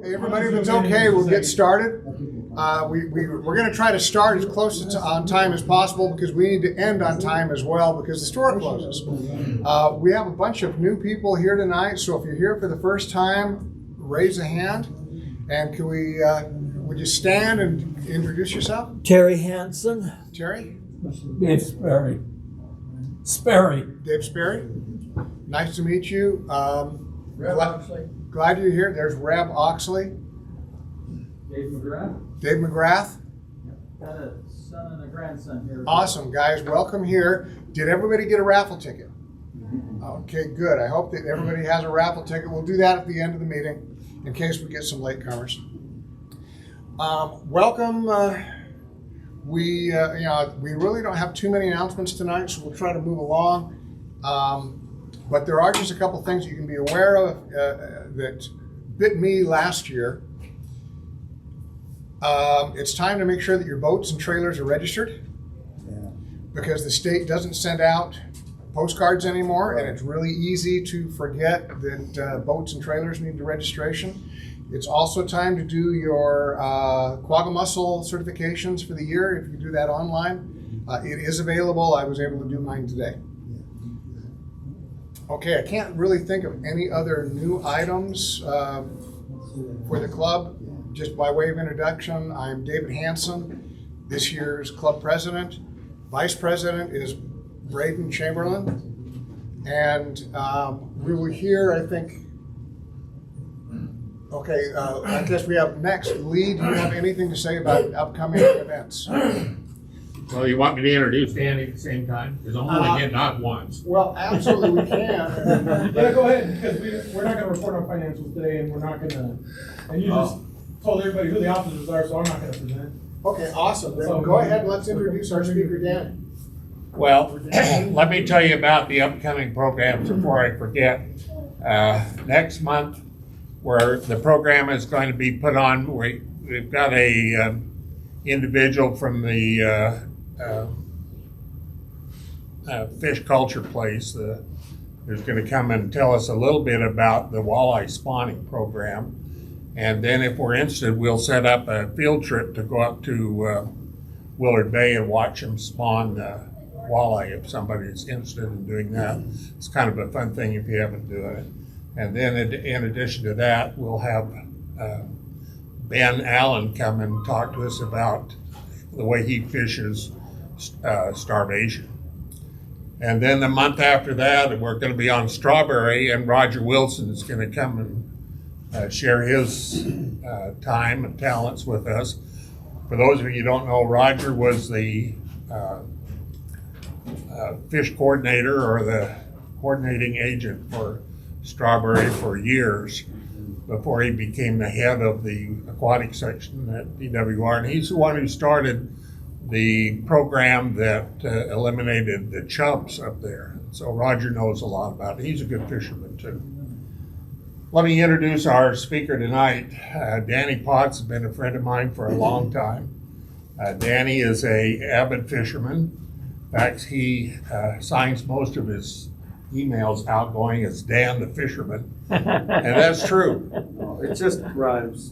Hey, everybody, if it's okay, we'll get started. We're going to try to start as close on time as possible because we need to end on time as well because the store closes. We have a bunch of new people here tonight, so if you're here for the first time, raise a hand. And can would you stand and introduce yourself? Terry Hanson. Terry? Dave Sperry. Sperry. Dave Sperry. Nice to meet you. Glad you're here. There's Reb Oxley. Dave McGrath. Dave McGrath. Got a son and a grandson here. Awesome, guys. Welcome here. Did everybody get a raffle ticket? Okay, good. I hope that everybody has a raffle ticket. We'll do that at the end of the meeting in case we get some latecomers. Welcome. We really don't have too many announcements tonight, so we'll try to move along. But there are just a couple things you can be aware of that bit me last year. It's time to make sure that your boats and trailers are registered because the state doesn't send out postcards anymore, and it's really easy to forget that boats and trailers need the registration. It's also time to do your quagga mussel certifications for the year if you do that online. It is available. I was able to do mine today. Okay, I can't really think of any other new items for the club. Just by way of introduction, I'm David Hanson, this year's club president. Vice president is Braden Chamberlain. And we were here, I think. Okay, I guess we have next. Lee, do you have anything to say about upcoming events? Well, you want me to introduce Danny at the same time? Because I'm only getting out once. Well, absolutely we can. Yeah, go ahead, because we're not going to report on financials today, and we're not going to, and you just told everybody who the officers are, so I'm not going to present. Okay, awesome. Then go ahead and let's introduce our speaker, Danny. Well, let me tell you about the upcoming programs before I forget. Next month, where the program is going to be put on, we've got a individual from the fish culture place who's going to come and tell us a little bit about the walleye spawning program. And then if we're interested, we'll set up a field trip to go up to Willard Bay and watch them spawn walleye if somebody's interested in doing that. It's kind of a fun thing if you haven't done it. And then in addition to that, we'll have Ben Allen come and talk to us about the way he fishes starvation. And then the month after that, we're going to be on strawberry, and Roger Wilson is going to come and share his time and talents with us. For those of you who don't know, Roger was the fish coordinator or the coordinating agent for strawberry for years before he became the head of the aquatic section at DWR. And he's the one who started the program that eliminated the chubs up there. So Roger knows a lot about it. He's a good fisherman too. Let me introduce our speaker tonight. Danny Potts has been a friend of mine for a long time. Danny is an avid fisherman. In fact, he signs most of his emails outgoing as Dan the Fisherman, and that's true. It just rhymes.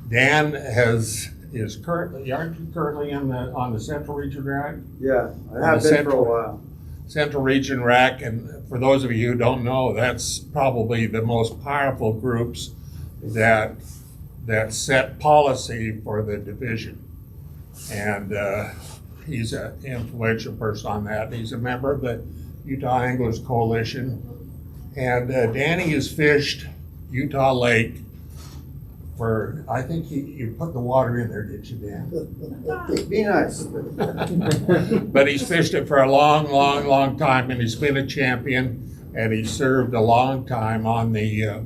Dan is currently, aren't you currently on the Central Region RAC? Yeah, I have been for a while. Central Region RAC, and for those of you who don't know, that's probably the most powerful groups that set policy for the division. And he's an influential person on that. He's a member of the Utah Anglers Coalition. And Danny has fished Utah Lake for, I think you put the water in there, did you, Dan? Be nice. But he's fished it for a long, long, long time, and he's been a champion, and he served a long time on the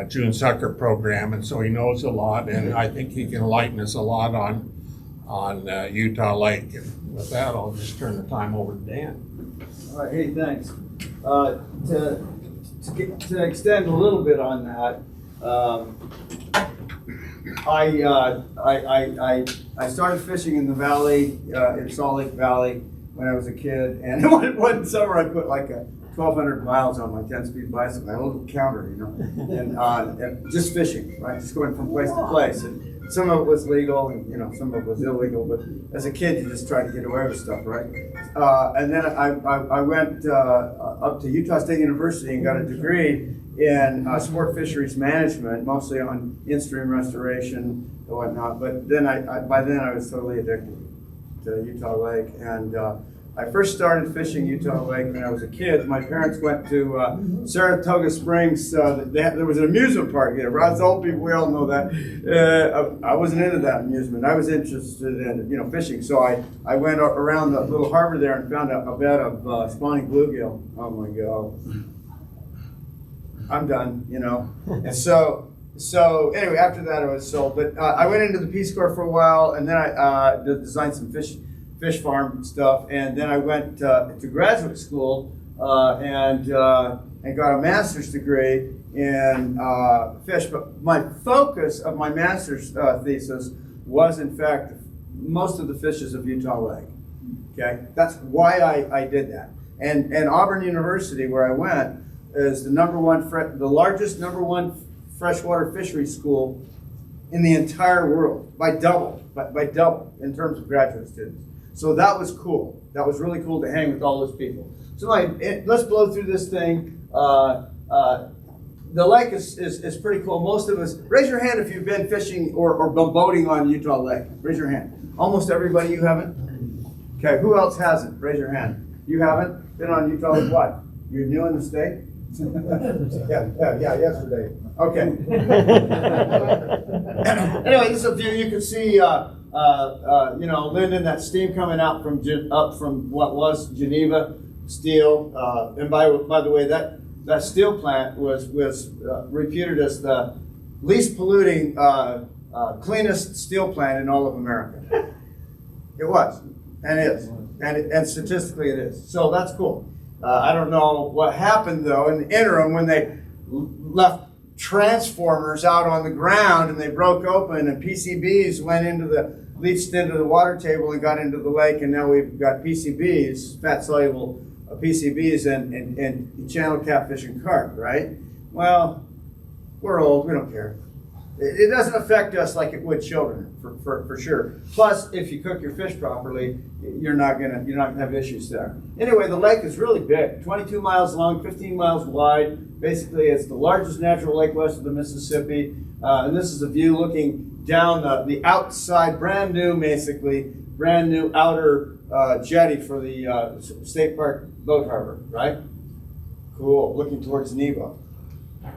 June Sucker program, and so he knows a lot, and I think he can enlighten us a lot on Utah Lake. And with that, I'll just turn the time over to Dan. All right, hey, thanks. To extend a little bit on that, I started fishing in the valley, in Salt Lake Valley, when I was a kid, and one summer I put like 1,200 miles on my 10-speed bicycle. I had a little counter, and just fishing, right? Just going from place to place. And some of it was legal, and some of it was illegal. But as a kid, you just try to get away with stuff, right? And then I went up to Utah State University and got a degree in sport fisheries management, mostly on in-stream restoration and whatnot. But then by then I was totally addicted to Utah Lake, and I first started fishing Utah Lake when I was a kid. My parents went to Saratoga Springs. There was an amusement park here. Us old people, we all know that. I wasn't into that amusement. I was interested in fishing. So I went around the little harbor there and found a bed of spawning bluegill. Oh my God. I'm done, And so anyway, after that I was sold. But I went into the Peace Corps for a while, and then I designed some fish farm stuff, and then I went to graduate school and got a master's degree in fish. But my focus of my master's thesis was, in fact, most of the fishes of Utah Lake. Okay, that's why I did that. And Auburn University, where I went, is the largest number one freshwater fishery school in the entire world by double in terms of graduate students. So that was cool. That was really cool to hang with all those people. So let's blow through this thing. The lake is pretty cool. Most of us, raise your hand if you've been fishing or been boating on Utah Lake. Raise your hand. Almost everybody, you haven't? Okay, who else hasn't? Raise your hand. You haven't been on Utah Lake? What? You're new in the state? yeah, yesterday. Okay. Anyway, this is a view. You can see, Linden, that steam coming out up from what was Geneva steel. And by the way, that steel plant was reputed as the least polluting, cleanest steel plant in all of America. It was, and is, and statistically it is. So that's cool. I don't know what happened though in the interim when they left transformers out on the ground and they broke open and PCBs leached into the water table and got into the lake, and now we've got PCBs, fat soluble PCBs and channel catfish and carp, right? Well, we're old, we don't care. It doesn't affect us like it would children, for sure. Plus, if you cook your fish properly, you're not gonna have issues there. Anyway, the lake is really big, 22 miles long, 15 miles wide. Basically, it's the largest natural lake west of the Mississippi. And this is a view looking down the outside, brand new outer jetty for the State Park Boat Harbor, right? Cool, looking towards Nebo.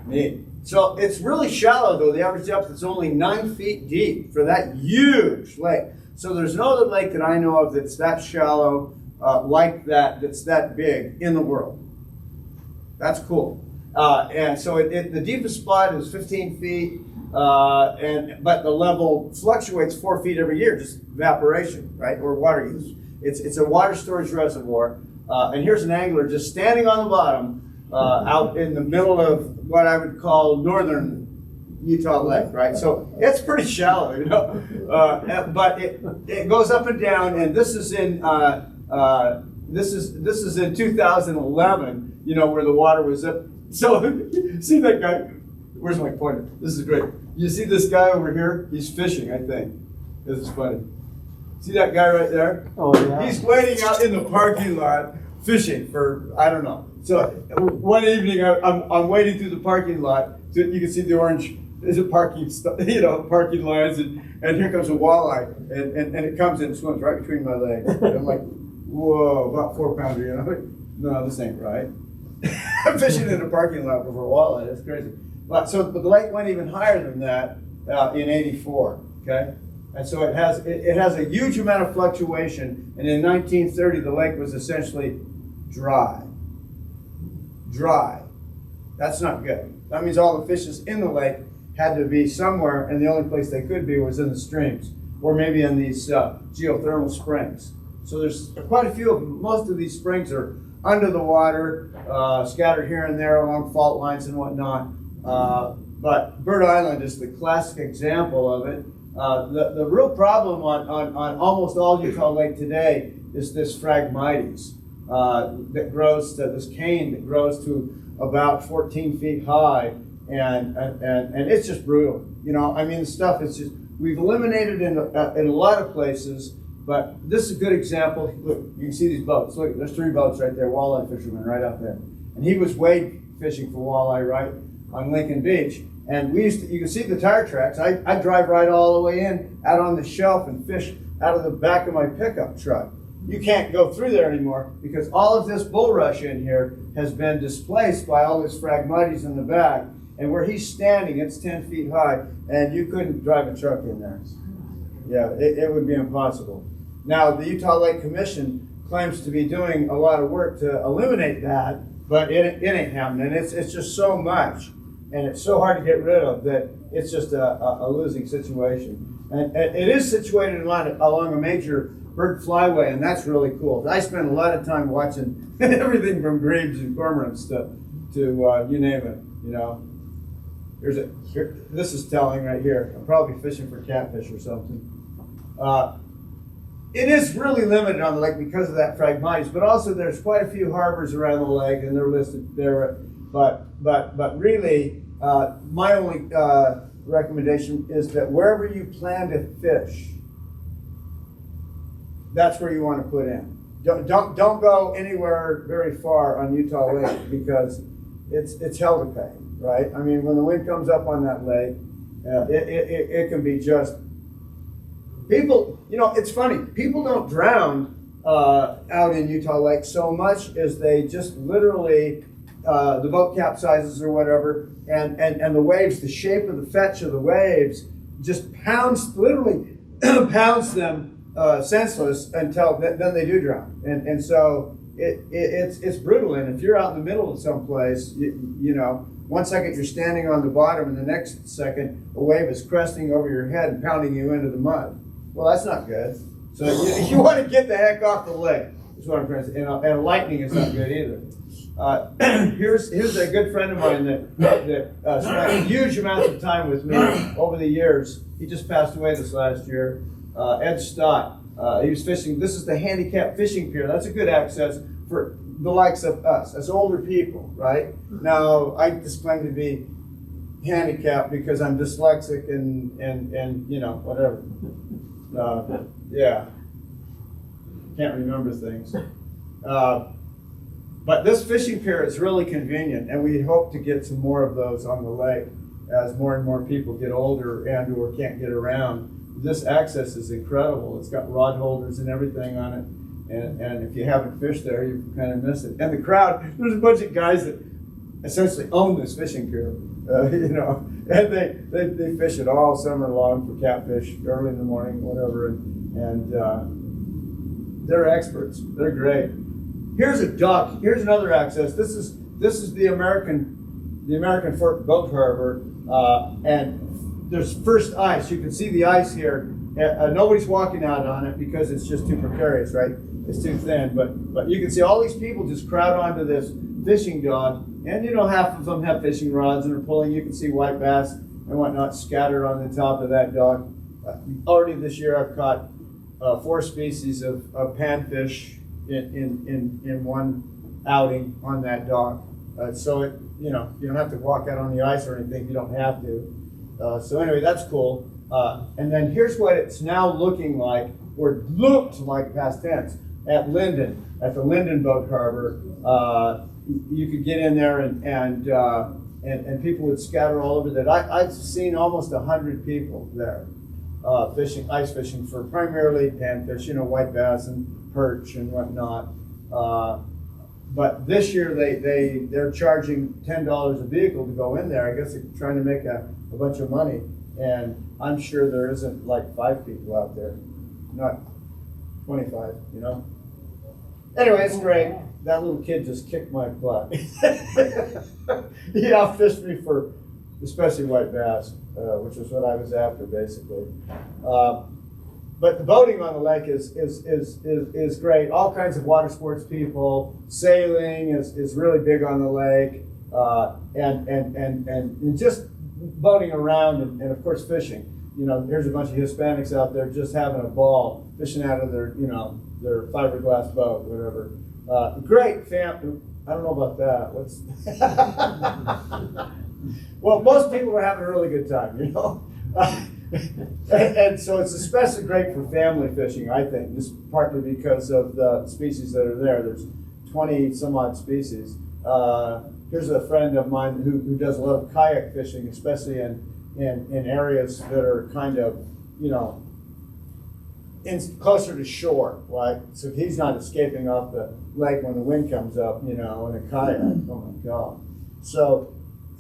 Neat. So it's really shallow though. The average depth is only 9 feet deep for that huge lake. So there's no other lake that I know of that's that shallow like that's that big in the world. That's cool. And so the deepest spot is 15 feet, but the level fluctuates 4 feet every year, just evaporation, right, or water use. It's a water storage reservoir. And here's an angler just standing on the bottom out in the middle of what I would call northern Utah Lake, right? So it's pretty shallow, but it goes up and down. And this is in this is in 2011, where the water was up. So see that guy? Where's my pointer? This is great. You see this guy over here? He's fishing, I think. This is funny. See that guy right there? Oh, yeah. He's waiting out in the parking lot fishing for, I don't know. So one evening I'm waiting through the parking lot. You can see the orange, there's a parking lines, and here comes a walleye, and it comes and swims right between my legs. And I'm like, whoa, about 4 pounder, No, this ain't right. I'm fishing in a parking lot for a walleye. That's crazy. But the lake went even higher than that in '84. Okay, and so it has a huge amount of fluctuation. And in 1930, the lake was essentially dry. That's not good. That means all the fishes in the lake had to be somewhere, and the only place they could be was in the streams, or maybe in these geothermal springs. So there's quite a few of them. Most of these springs are under the water, scattered here and there along fault lines and whatnot. But Bird Island is the classic example of it. The real problem on almost all Utah Lake today is this Phragmites. that grows to this cane that grows to about 14 feet high, and it's just brutal. You know, I mean, the stuff is just, we've eliminated in a lot of places, but this is a good example. Look, you can see these boats. Look, there's 3 boats right there, walleye fisherman right out there. And he was wade fishing for walleye right on Lincoln Beach. And we used to, you can see the tire tracks. I drive right all the way in, out on the shelf and fish out of the back of my pickup truck. You can't go through there anymore because all of this bulrush in here has been displaced by all this phragmites in the back. And where he's standing, it's 10 feet high, and you couldn't drive a truck in there. Yeah, it would be impossible. Now, the Utah Lake Commission claims to be doing a lot of work to eliminate that, but it ain't happening. It's just so much, and it's so hard to get rid of that it's just a losing situation. And it is situated along a major bird flyway, and that's really cool. I spend a lot of time watching everything from grebes and cormorants to you name it, you know. This is telling right here. I'm probably fishing for catfish or something. It is really limited on the lake because of that phragmites, but also there's quite a few harbors around the lake, and they're listed there. But really, my only recommendation is that wherever you plan to fish, that's where you want to put in. Don't go anywhere very far on Utah Lake because it's hell to pay, right? I mean, when the wind comes up on that lake, it can be just people. You know, it's funny. People don't drown out in Utah Lake so much as they just literally the boat capsizes or whatever, and the waves, the shape of the fetch of the waves, just literally pounds them senseless until then they do drown, and so it's brutal. And if you're out in the middle of someplace, you know, 1 second you're standing on the bottom, and the next second a wave is cresting over your head and pounding you into the mud. Well, that's not good. So you want to get the heck off the lake. That's what I'm trying to say. And lightning is not good either. Here's a good friend of mine that spent huge amounts of time with me over the years. He just passed away this last year. Ed Stott. He was fishing. This is the handicap fishing pier. That's a good access for the likes of us, as older people, right? Now, I just claim to be handicapped because I'm dyslexic and you know, whatever. Yeah. Can't remember things. But this fishing pier is really convenient, and we hope to get some more of those on the lake as more and more people get older and or can't get around. This access is incredible. It's got rod holders and everything on it. And if you haven't fished there, you kind of miss it. And the crowd, there's a bunch of guys that essentially own this fishing pier, you know, and they fish it all summer long for catfish, early in the morning, whatever. And they're experts. They're great. Here's a dock. Here's another access. This is the American Fort Boat Harbor, and there's first ice. You can see the ice here. Nobody's walking out on it because it's just too precarious, right? It's too thin. But you can see all these people just crowd onto this fishing dock, and you know, half of them have fishing rods and are pulling. You can see white bass and whatnot scattered on the top of that dock. Already this year, I've caught 4 species of panfish in one outing on that dock. So it, you know, you don't have to walk out on the ice or anything. You don't have to. So anyway, that's cool. And then here's what it's now looking like, or looked like past tense, at Linden, at the Linden Boat Harbor. You could get in there and people would scatter all over that. I've seen almost 100 people there fishing, ice fishing for primarily panfish, you know, white bass and perch and whatnot. But this year they're charging $10 a vehicle to go in there. I guess they're trying to make a bunch of money. And I'm sure there isn't like 5 people out there, not 25, you know. Anyway, it's great. That little kid just kicked my butt. He outfished me for especially white bass, which is what I was after, basically. But the boating on the lake is great. All kinds of water sports people. Sailing is really big on the lake, and just boating around and of course fishing. You know, there's a bunch of Hispanics out there just having a ball, fishing out of their, you know, their fiberglass boat, whatever. Great fam. I don't know about that. What's? Well, most people are having a really good time, you know. And so it's especially great for family fishing, I think, just partly because of the species that are there. There's 20 some odd species. Here's a friend of mine who does a lot of kayak fishing, especially in areas that are kind of, you know, closer to shore, right? So he's not escaping off the lake when the wind comes up, you know, in a kayak. Oh my God. So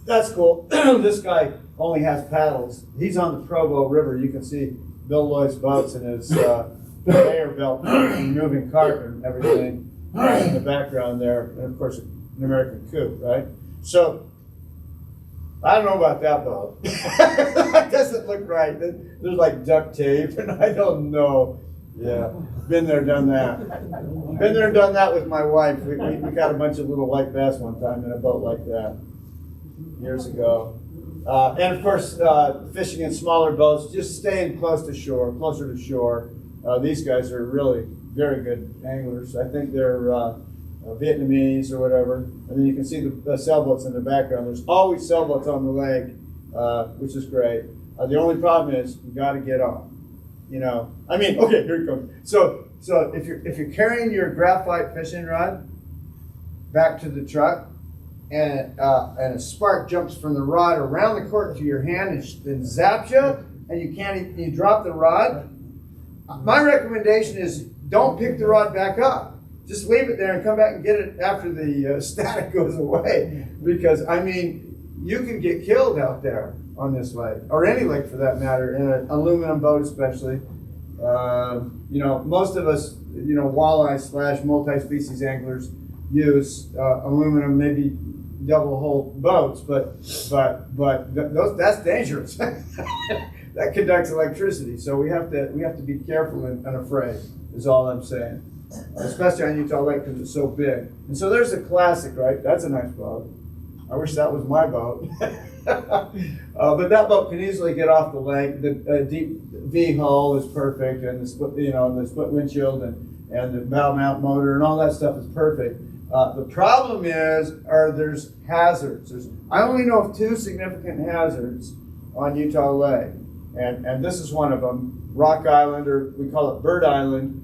that's cool. This guy only has paddles. He's on the Provo River. You can see Bill Lloyd's boats and his conveyor belt moving carp and everything in the background there. And of course, an American coupe, right? So I don't know about that boat. That doesn't look right. There's like duct tape, and I don't know. Yeah, been there, done that. Been there, done that with my wife. We got a bunch of little white bass one time in a boat like that years ago. And of course, fishing in smaller boats, just staying closer to shore. These guys are really very good anglers. I think they're Vietnamese or whatever. And then you can see the sailboats in the background. There's always sailboats on the lake, which is great. The only problem is you got to get on. You know, I mean, okay, here it comes. So if you're carrying your graphite fishing rod back to the truck, and a spark jumps from the rod around the cord to your hand and zaps you, and you drop the rod. My recommendation is don't pick the rod back up. Just leave it there and come back and get it after the static goes away. Because, I mean, you can get killed out there on this lake, or any lake for that matter, in an aluminum boat especially. You know, most of us, you know, walleye / multi-species anglers use aluminum, maybe double-hull boats, but that's dangerous. That conducts electricity, so we have to be careful and afraid. Is all I'm saying. Especially on Utah Lake because it's so big. And so there's a classic, right? That's a nice boat. I wish that was my boat. But that boat can easily get off the lake. The deep V hull is perfect, and the split windshield and the bow mount motor and all that stuff is perfect. The problem is, there's hazards. I only know of 2 significant hazards on Utah Lake, and this is one of them. Rock Island, or we call it Bird Island,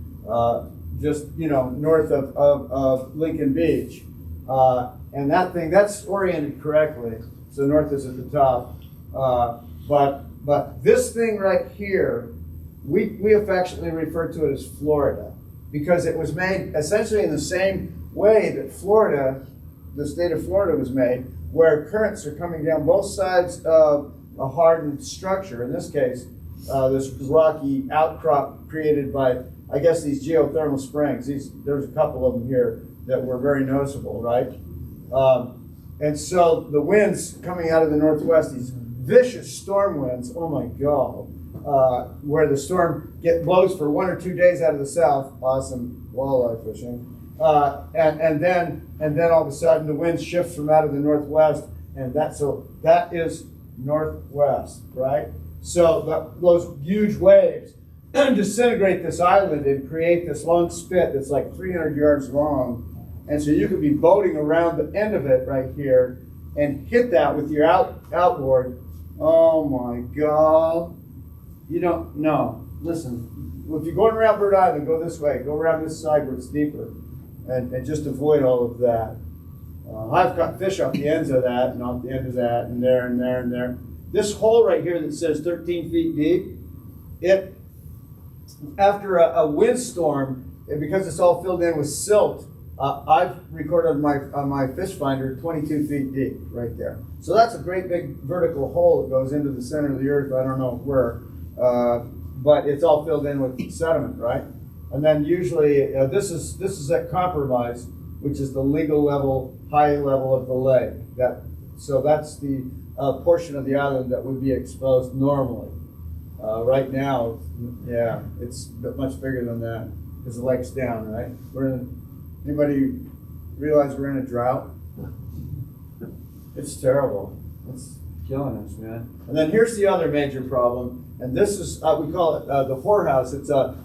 just north of Lincoln Beach, and that's oriented correctly. So north is at the top, but this thing right here, we affectionately refer to it as Florida, because it was made essentially in the same way that Florida, the state of Florida, was made, where currents are coming down both sides of a hardened structure. In this case, this rocky outcrop created by, I guess, these geothermal springs. There's a couple of them here that were very noticeable, right? And so the winds coming out of the northwest, these vicious storm winds, oh my God, where the storm blows for 1 or 2 days out of the south, awesome walleye fishing, and then all of a sudden the wind shifts from out of the northwest, and that is northwest, right? So those huge waves disintegrate this island and create this long spit that's like 300 yards long. And so you could be boating around the end of it right here and hit that with your outboard. Oh my God. You don't know. Listen, if you're going around Bird Island, go this way. Go around this side where it's deeper and just avoid all of that. I've got fish off the ends of that and off the end of that and there and there and there. This hole right here that says 13 feet deep, after a windstorm, because it's all filled in with silt, I've recorded on my fish finder 22 feet deep right there. So that's a great big vertical hole that goes into the center of the earth. I don't know where, but it's all filled in with sediment, right? And then usually this is at compromise, which is the legal level, high level of the lake. So that's the portion of the island that would be exposed normally. Right now, yeah, it's much bigger than that because the lake's down, right? Anybody realize we're in a drought? It's terrible. It's killing us, man. And then here's the other major problem, and this is we call it the whorehouse.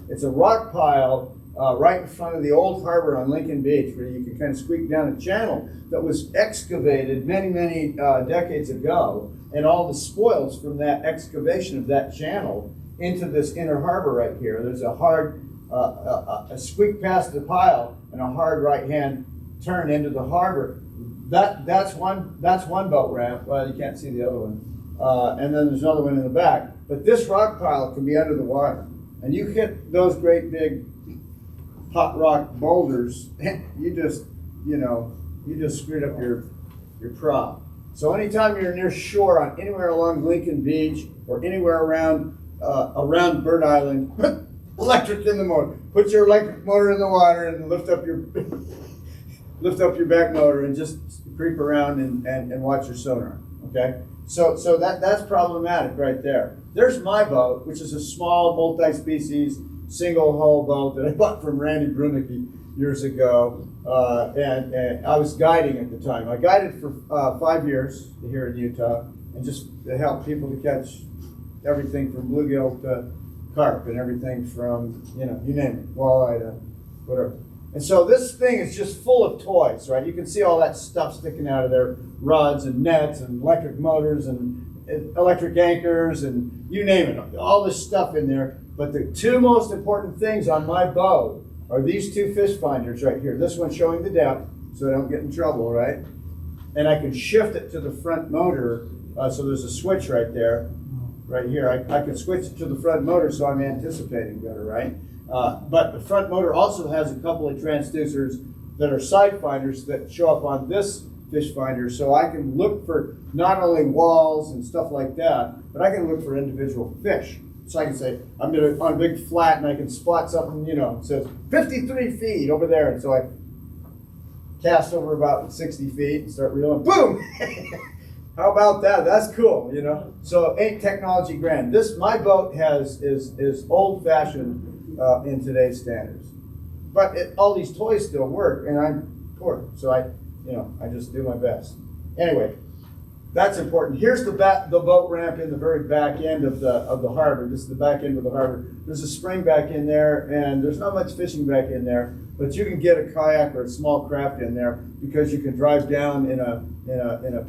It's a rock pile right in front of the old harbor on Lincoln Beach, where you could kind of squeak down a channel that was excavated many, many decades ago, and all the spoils from that excavation of that channel into this inner harbor right here. There's a hard, a squeak past the pile and a hard right-hand turn into the harbor. That's one boat ramp. Well, you can't see the other one. And then there's another one in the back. But this rock pile can be under the water. And you hit those great big hot rock boulders, you just screwed up your prop. So anytime you're near shore on anywhere along Lincoln Beach or anywhere around Bird Island, put electric in the motor. Put your electric motor in the water and lift up your back motor and just creep around and watch your sonar. Okay? So that's problematic right there. There's my boat, which is a small multi-species single hull boat that I bought from Randy Brunicky years ago, and I was guiding at the time. I guided for 5 years here in Utah, and just to help people to catch everything from bluegill to carp and everything from, you name it, walleye to whatever. And so this thing is just full of toys, right? You can see all that stuff sticking out of there, rods and nets and electric motors and electric anchors and you name it, all this stuff in there. But the two most important things on my boat are these two fish finders right here. This one showing the depth, so I don't get in trouble, right? And I can shift it to the front motor, so there's a switch right there, right here. I can switch it to the front motor so I'm anticipating better, right? But the front motor also has a couple of transducers that are side finders that show up on this fish finder, so I can look for not only walls and stuff like that, but I can look for individual fish. So I can say, I'm on a big flat and I can spot something, it says 53 feet over there. And so I cast over about 60 feet and start reeling, boom! How about that? That's cool, So ain't technology grand. My boat is old fashioned in today's standards. But all these toys still work and I'm poor. So I just do my best. Anyway. That's important. Here's the boat ramp in the very back end of the harbor. This is the back end of the harbor. There's a spring back in there, and there's not much fishing back in there, but you can get a kayak or a small craft in there because you can drive down in a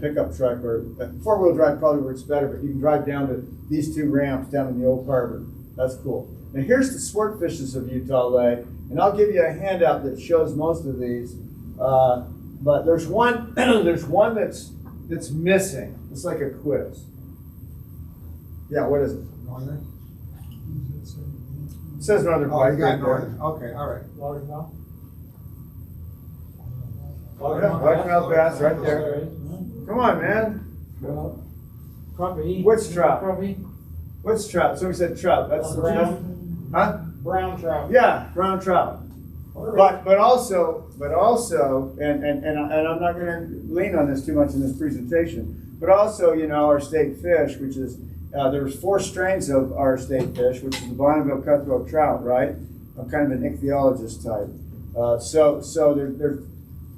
pickup truck, or 4-wheel drive probably works better, but you can drive down to these two ramps down in the old harbor. That's cool. Now here's the sport fishes of Utah Lake, and I'll give you a handout that shows most of these, but there's one that's missing. It's like a quiz. Yeah, what is it? Northern? It says Northern Oh, Pike you got right there. northern. Okay, all right. Largemouth. Largemouth bass right there. Come on, man. Crappie. What's trout? Crappie. What's trout? So we said trout. That's the Brown. Huh? Brown trout. Yeah, brown trout. But also, and I'm not going to lean on this too much in this presentation, but also, our state fish, which is, there's 4 strains of our state fish, which is the Bonneville cutthroat trout, right? I'm kind of an ichthyologist type.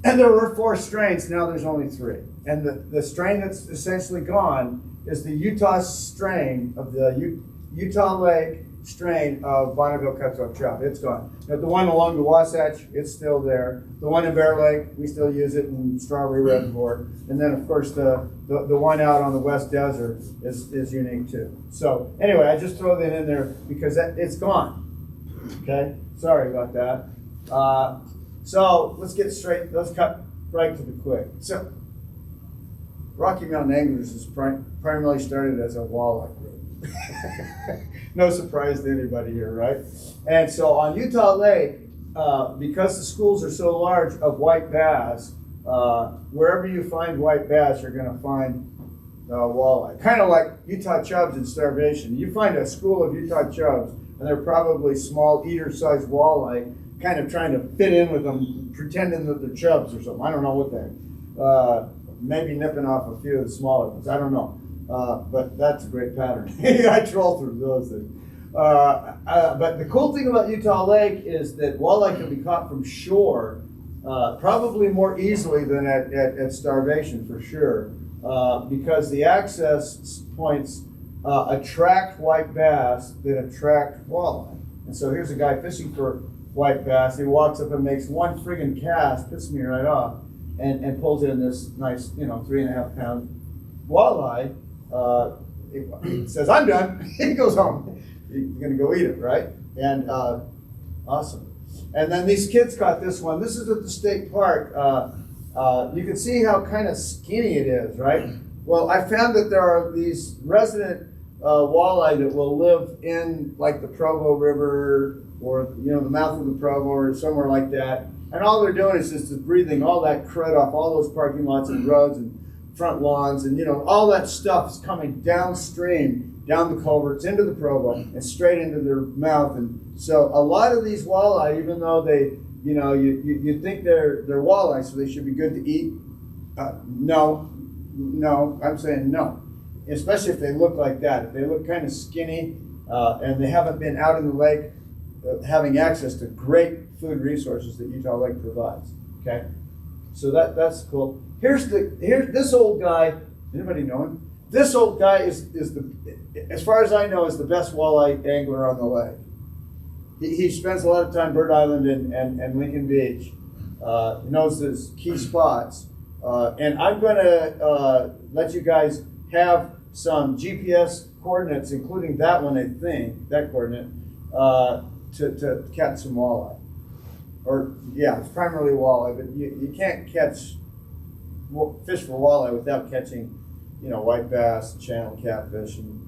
There were 4 strains, now there's only 3. And the strain that's essentially gone is the Utah strain of the Utah Lake strain of Bonneville cutthroat trout. It's gone. Now, the one along the Wasatch, it's still there. The one in Bear Lake, we still use it in Strawberry Reservoir. And then, of course, the one out on the West Desert is unique too. So anyway, I just throw that in there because it's gone. Okay, sorry about that. So let's cut right to the quick. So Rocky Mountain Anglers is primarily started as a walleye group. No surprise to anybody here, right? And so on Utah Lake, because the schools are so large of white bass, wherever you find white bass, you're going to find walleye. Kind of like Utah chubs in starvation. You find a school of Utah chubs, and they're probably small eater-sized walleye, kind of trying to fit in with them, pretending that they're chubs or something. I don't know what they maybe nipping off a few of the smaller ones. I don't know. But that's a great pattern. I troll through those things. But the cool thing about Utah Lake is that walleye can be caught from shore probably more easily than at starvation, for sure, because the access points attract white bass that attract walleye. And so here's a guy fishing for white bass. He walks up and makes one friggin' cast, pisses me right off, and pulls in this nice, 3.5 pound walleye. He says, "I'm done." He goes home. He's gonna go eat it, right? And awesome. And then these kids caught this one. This is at the state park. You can see how kind of skinny it is, right? Well, I found that there are these resident walleye that will live in like the Provo River or the mouth of the Provo or somewhere like that. And all they're doing is just breathing all that crud off all those parking lots and roads and front lawns, and all that stuff is coming downstream, down the culverts into the Provo and straight into their mouth. And so a lot of these walleye, even though they, you think they're walleye, so they should be good to eat. No, I'm saying no. Especially if they look like that. If they look kind of skinny and they haven't been out in the lake having access to great food resources that Utah Lake provides. Okay, so that's cool. Here's this old guy. Anybody know him? This old guy is as far as I know, is the best walleye angler on the lake. He spends a lot of time Bird Island and Lincoln Beach. He knows his key spots. And I'm going to let you guys have some GPS coordinates, including that one, I think, that coordinate, to catch some walleye. Or, yeah, it's primarily walleye, but you can't fish for walleye without catching, white bass, channel catfish, and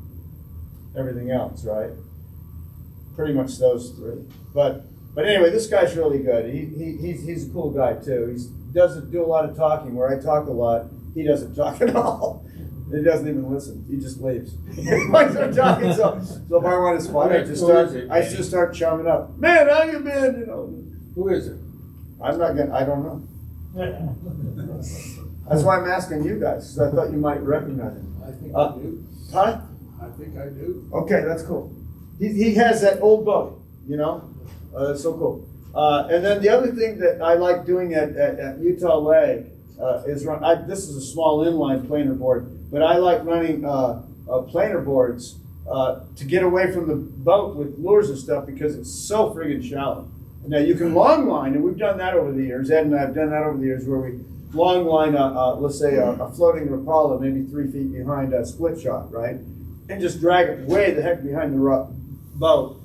everything else, right? Pretty much those three. But anyway, this guy's really good. He's a cool guy too. He doesn't do a lot of talking. Where I talk a lot, he doesn't talk at all. He doesn't even listen. He just leaves. I start talking, so if I want to spot, I just start chumming up. Man, how you been? Who is it? I don't know. That's why I'm asking you guys, because I thought you might recognize him. I think I do. Huh? I think I do. Okay, that's cool. He has that old boat, That's so cool. And then the other thing that I like doing at Utah Lake is this is a small inline planer board, but I like running planer boards to get away from the boat with lures and stuff because it's so friggin' shallow. Now you can long line, and we've done that over the years. Ed and I have done that over the years, where we long line let's say a floating Rapala, maybe 3 feet behind a split shot, right, and just drag it way the heck behind the boat,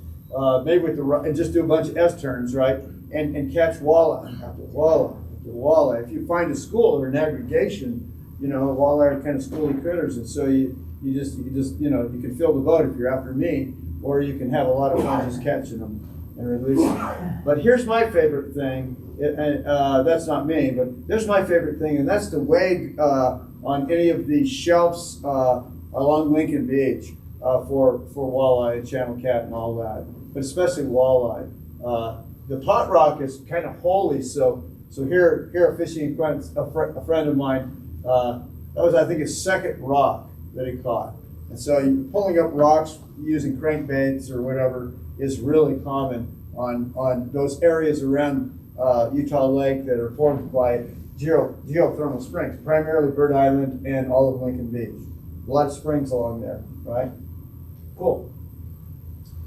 maybe with and just do a bunch of S turns, right, and catch walleye after walleye after walleye. If you find a school or an aggregation, walleye are kind of schooly critters, and so you can fill the boat if you're after me, or you can have a lot of fun just catching them and releasing them. But here's my favorite thing, that's not me, but there's my favorite thing, and that's to wade on any of these shelves along Lincoln Beach for walleye and channel cat and all that, but especially walleye. The pot rock is kind of holy, so here a fishing friend, a friend of mine, that was, I think, his second rock that he caught. And so pulling up rocks using crankbaits or whatever is really common on those areas around Utah Lake that are formed by geothermal springs, primarily Bird Island and all of Lincoln Beach. A lot of springs along there, right? Cool.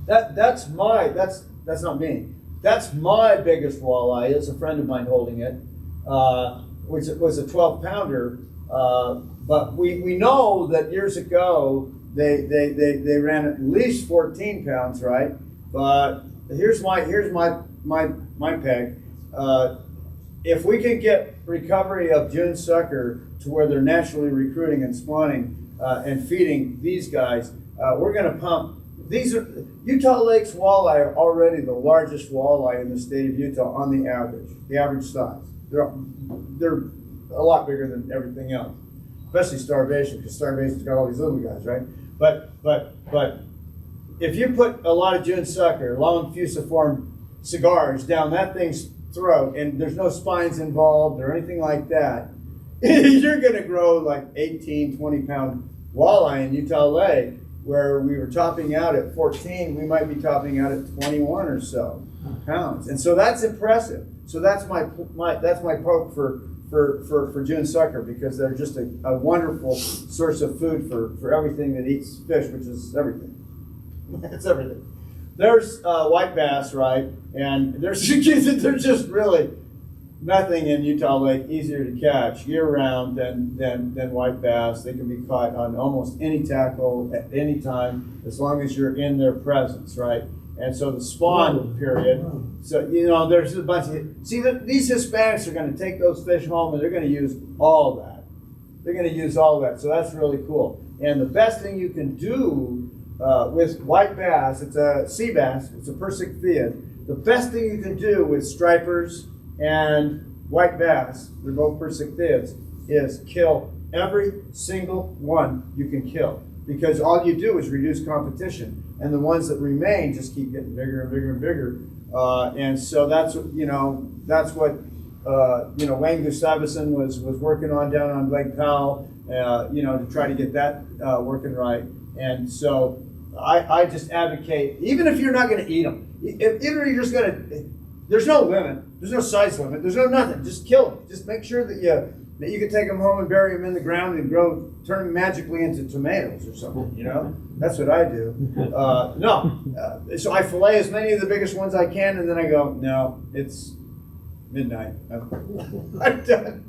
That's not me. That's my biggest walleye. It's a friend of mine holding it, which was a 12-pounder. But we know that years ago they ran at least 14 pounds, right? But here's my peg. If we can get recovery of June sucker to where they're naturally recruiting and spawning and feeding these guys, we're going to pump. These are Utah Lake's walleye are already the largest walleye in the state of Utah on the average size. They're a lot bigger than everything else, especially starvation, because starvation's got all these little guys, right? But if you put a lot of June sucker, long fusiform cigars down that thing's throat, and there's no spines involved or anything like that, you're going to grow like 18, 20-pound walleye in Utah Lake, where we were topping out at 14, we might be topping out at 21 or so pounds. And so that's impressive. So that's my poke for June sucker, because they're just a wonderful source of food for everything that eats fish, which is everything. It's everything. there's white bass, right? And there's just really nothing in Utah Lake easier to catch year-round than white bass. They can be caught on almost any tackle at any time, as long as you're in their presence, right? And so the spawn period, so, you know, there's a bunch of, see, these Hispanics are going to take those fish home and they're going to use all that. They're going to use all that, so that's really cool. And the best thing you can do with white bass, it's a sea bass, it's a Persicthiid. The best thing you can do with stripers and white bass, they're both Persicthiids, is kill every single one you can kill. Because all you do is reduce competition. And the ones that remain just keep getting bigger and bigger and bigger. And so that's what Wayne Gustavson was working on down on Lake Powell, to try to get that working right. And so I just advocate, even if you're not going to eat them, if you're just going to, there's no limit, there's no size limit, there's no nothing. Just kill them. Just make sure that you can take them home and bury them in the ground and turn them magically into tomatoes or something, you know? That's what I do. So I fillet as many of the biggest ones I can, and then I go, no, it's midnight. I'm done.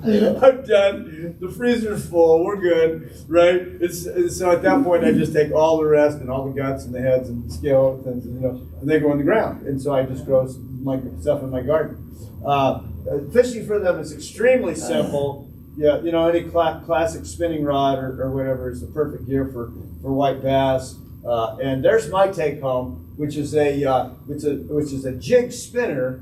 I'm done. The freezer's full. We're good, right? So at that point, I just take all the rest and all the guts and the heads and skeletons, and they go in the ground. And so I just grow my stuff in my garden. Fishing for them is extremely simple. Yeah, any classic spinning rod or whatever is the perfect gear for white bass. And there's my take home, which is a jig spinner,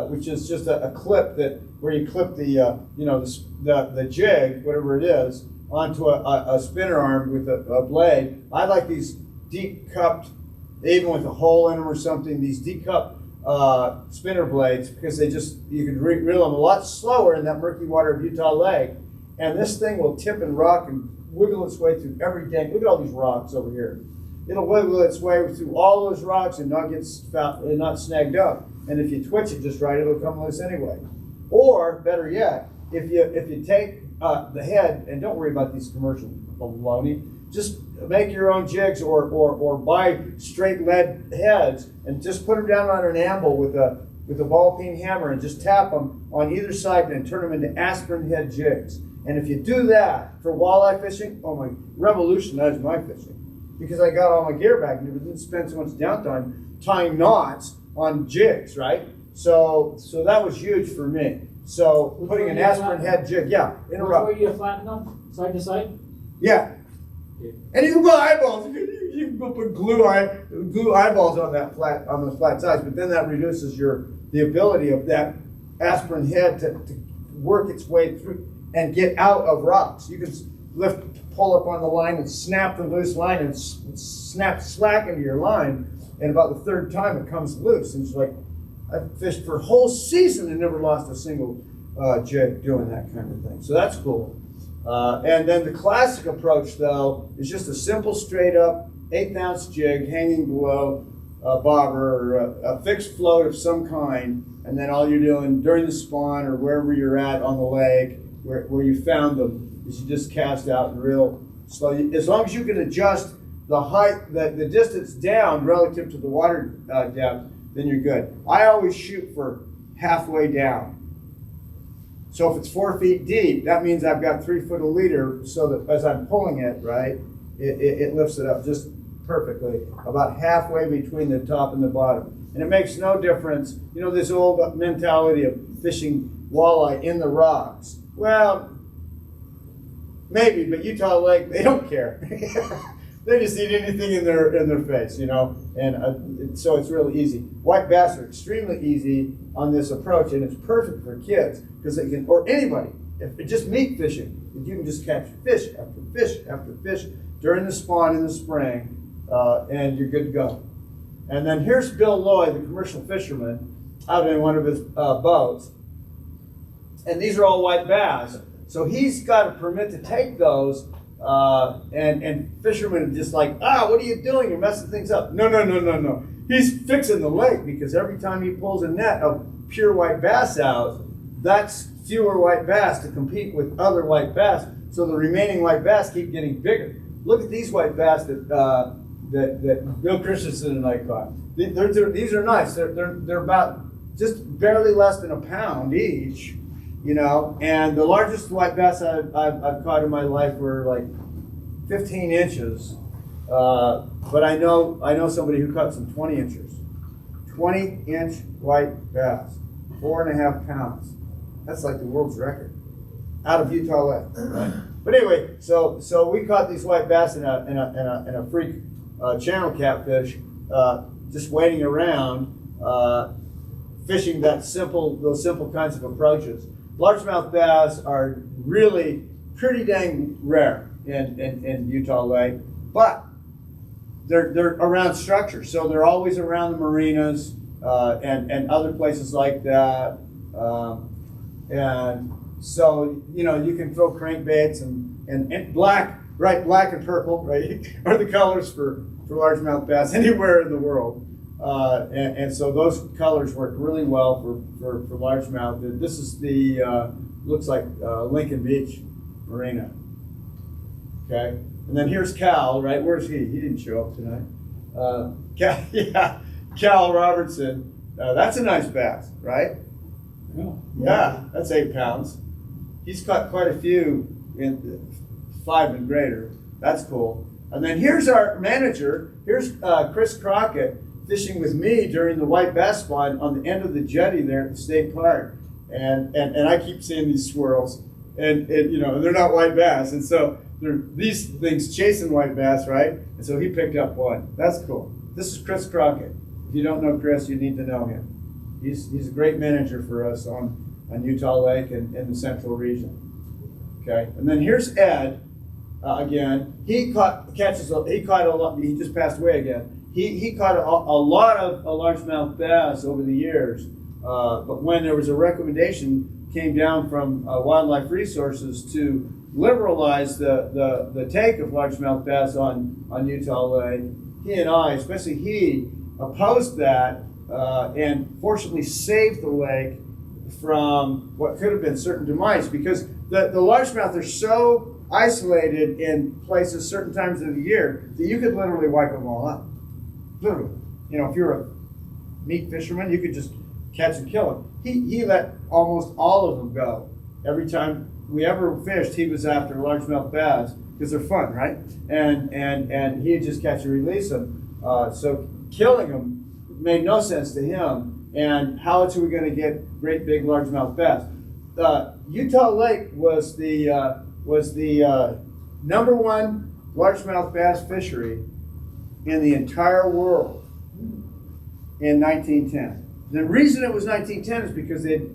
which is just a clip where you clip the jig, whatever it is, onto a spinner arm with a blade. I like these deep cupped, even with a hole in them or something. These deep cupped spinner blades, because you can reel them a lot slower in that murky water of Utah Lake, and this thing will tip and rock and wiggle its way through every dank. Look at all these rocks over here. It'll wiggle its way through all those rocks and not not snagged up. And if you twitch it just right, it'll come loose anyway. Or better yet, if you take the head, and don't worry about these commercial baloney, just make your own jigs or buy straight lead heads and just put them down on an anvil with a ball peen hammer and just tap them on either side and turn them into aspirin head jigs. And if you do that for walleye fishing, revolutionized my fishing, because I got all my gear back and didn't spend so much downtime tying knots on jigs, right? So that was huge for me. So putting an aspirin head jig, in a row. Where you flatten them, side to side? Yeah. And you can put eyeballs. You can put glue eyeballs on those flat sides, but then that reduces the ability of that aspirin head to work its way through and get out of rocks. You can pull up on the line and snap the loose line and snap slack into your line, and about the third time it comes loose. And it's like, I fished for a whole season and never lost a single jig doing that kind of thing. So that's cool. And then the classic approach, though, is just a simple, straight-up 1/8-ounce jig hanging below a bobber or a fixed float of some kind, and then all you're doing during the spawn or wherever you're at on the lake where you found them is you just cast out real slow. As long as you can adjust the height, the distance down relative to the water depth, then you're good. I always shoot for halfway down. So if it's 4 feet deep, that means I've got 3 foot a leader, so that as I'm pulling it, right, it lifts it up just perfectly, about halfway between the top and the bottom. And it makes no difference. This old mentality of fishing walleye in the rocks. Well, maybe, but Utah Lake, they don't care. They just eat anything in their face, and so it's really easy. White bass are extremely easy on this approach, and it's perfect for kids because they can, or anybody, if it's just meat fishing, if you can just catch fish after fish after fish during the spawn in the spring, and you're good to go. And then here's Bill Lloyd, the commercial fisherman, out in one of his boats, and these are all white bass. So he's got a permit to take those. And fishermen are just like, what are you doing? You're messing things up. No. He's fixing the lake, because every time he pulls a net of pure white bass out, that's fewer white bass to compete with other white bass. So the remaining white bass keep getting bigger. Look at these white bass that that Bill Christensen and I caught. These are nice. They're about just barely less than a pound each, you know. And the largest white bass I've caught in my life were like 15 inches. But I know somebody who caught some 20 inches. 20-inch white bass, 4.5 pounds. That's like the world's record out of Utah Lake. Right? But anyway, so we caught these white bass in a freak channel catfish, just waiting around, fishing those simple kinds of approaches. Largemouth bass are really pretty dang rare in Utah Lake, but they're around structures, so they're always around the marinas and other places like that. And so, you know, you can throw crankbaits and black and purple, right, are the colors for largemouth bass anywhere in the world. And so those colors work really well for largemouth. This is the, looks like Lincoln Beach Marina. Okay, and then here's Cal, right? Where's he? He didn't show up tonight. Cal Robertson. That's a nice bass, right? Yeah, that's 8 pounds. He's caught quite a few in 5 and greater. That's cool. And then here's our manager. Here's Chris Crockett fishing with me during the white bass spawn on the end of the jetty there at the state park. And I keep seeing these swirls, and you know, they're not white bass, and so they're these things chasing white bass, right? And so he picked up one. That's cool. This is Chris Crockett. If you don't know Chris, you need to know him. He's a great manager for us on Utah Lake and in the central region. Okay, and then here's Ed. Again, he caught a lot. He just passed away again. He caught a lot of largemouth bass over the years. But when there was a recommendation came down from Wildlife Resources to liberalize the take of largemouth bass on Utah Lake, he and I, especially he, opposed that and fortunately saved the lake from what could have been certain demise, because the largemouth are so isolated in places certain times of the year that you could literally wipe them all out. Literally. You know, if you're a meat fisherman, you could just catch and kill them. He let almost all of them go. Every time we ever fished, he was after largemouth bass because they're fun, right? And he'd just catch and release them. So killing them made no sense to him. And how else are we going to get great big largemouth bass? Utah Lake was the #1 largemouth bass fishery in the entire world in 1910. The reason it was 1910 is because they'd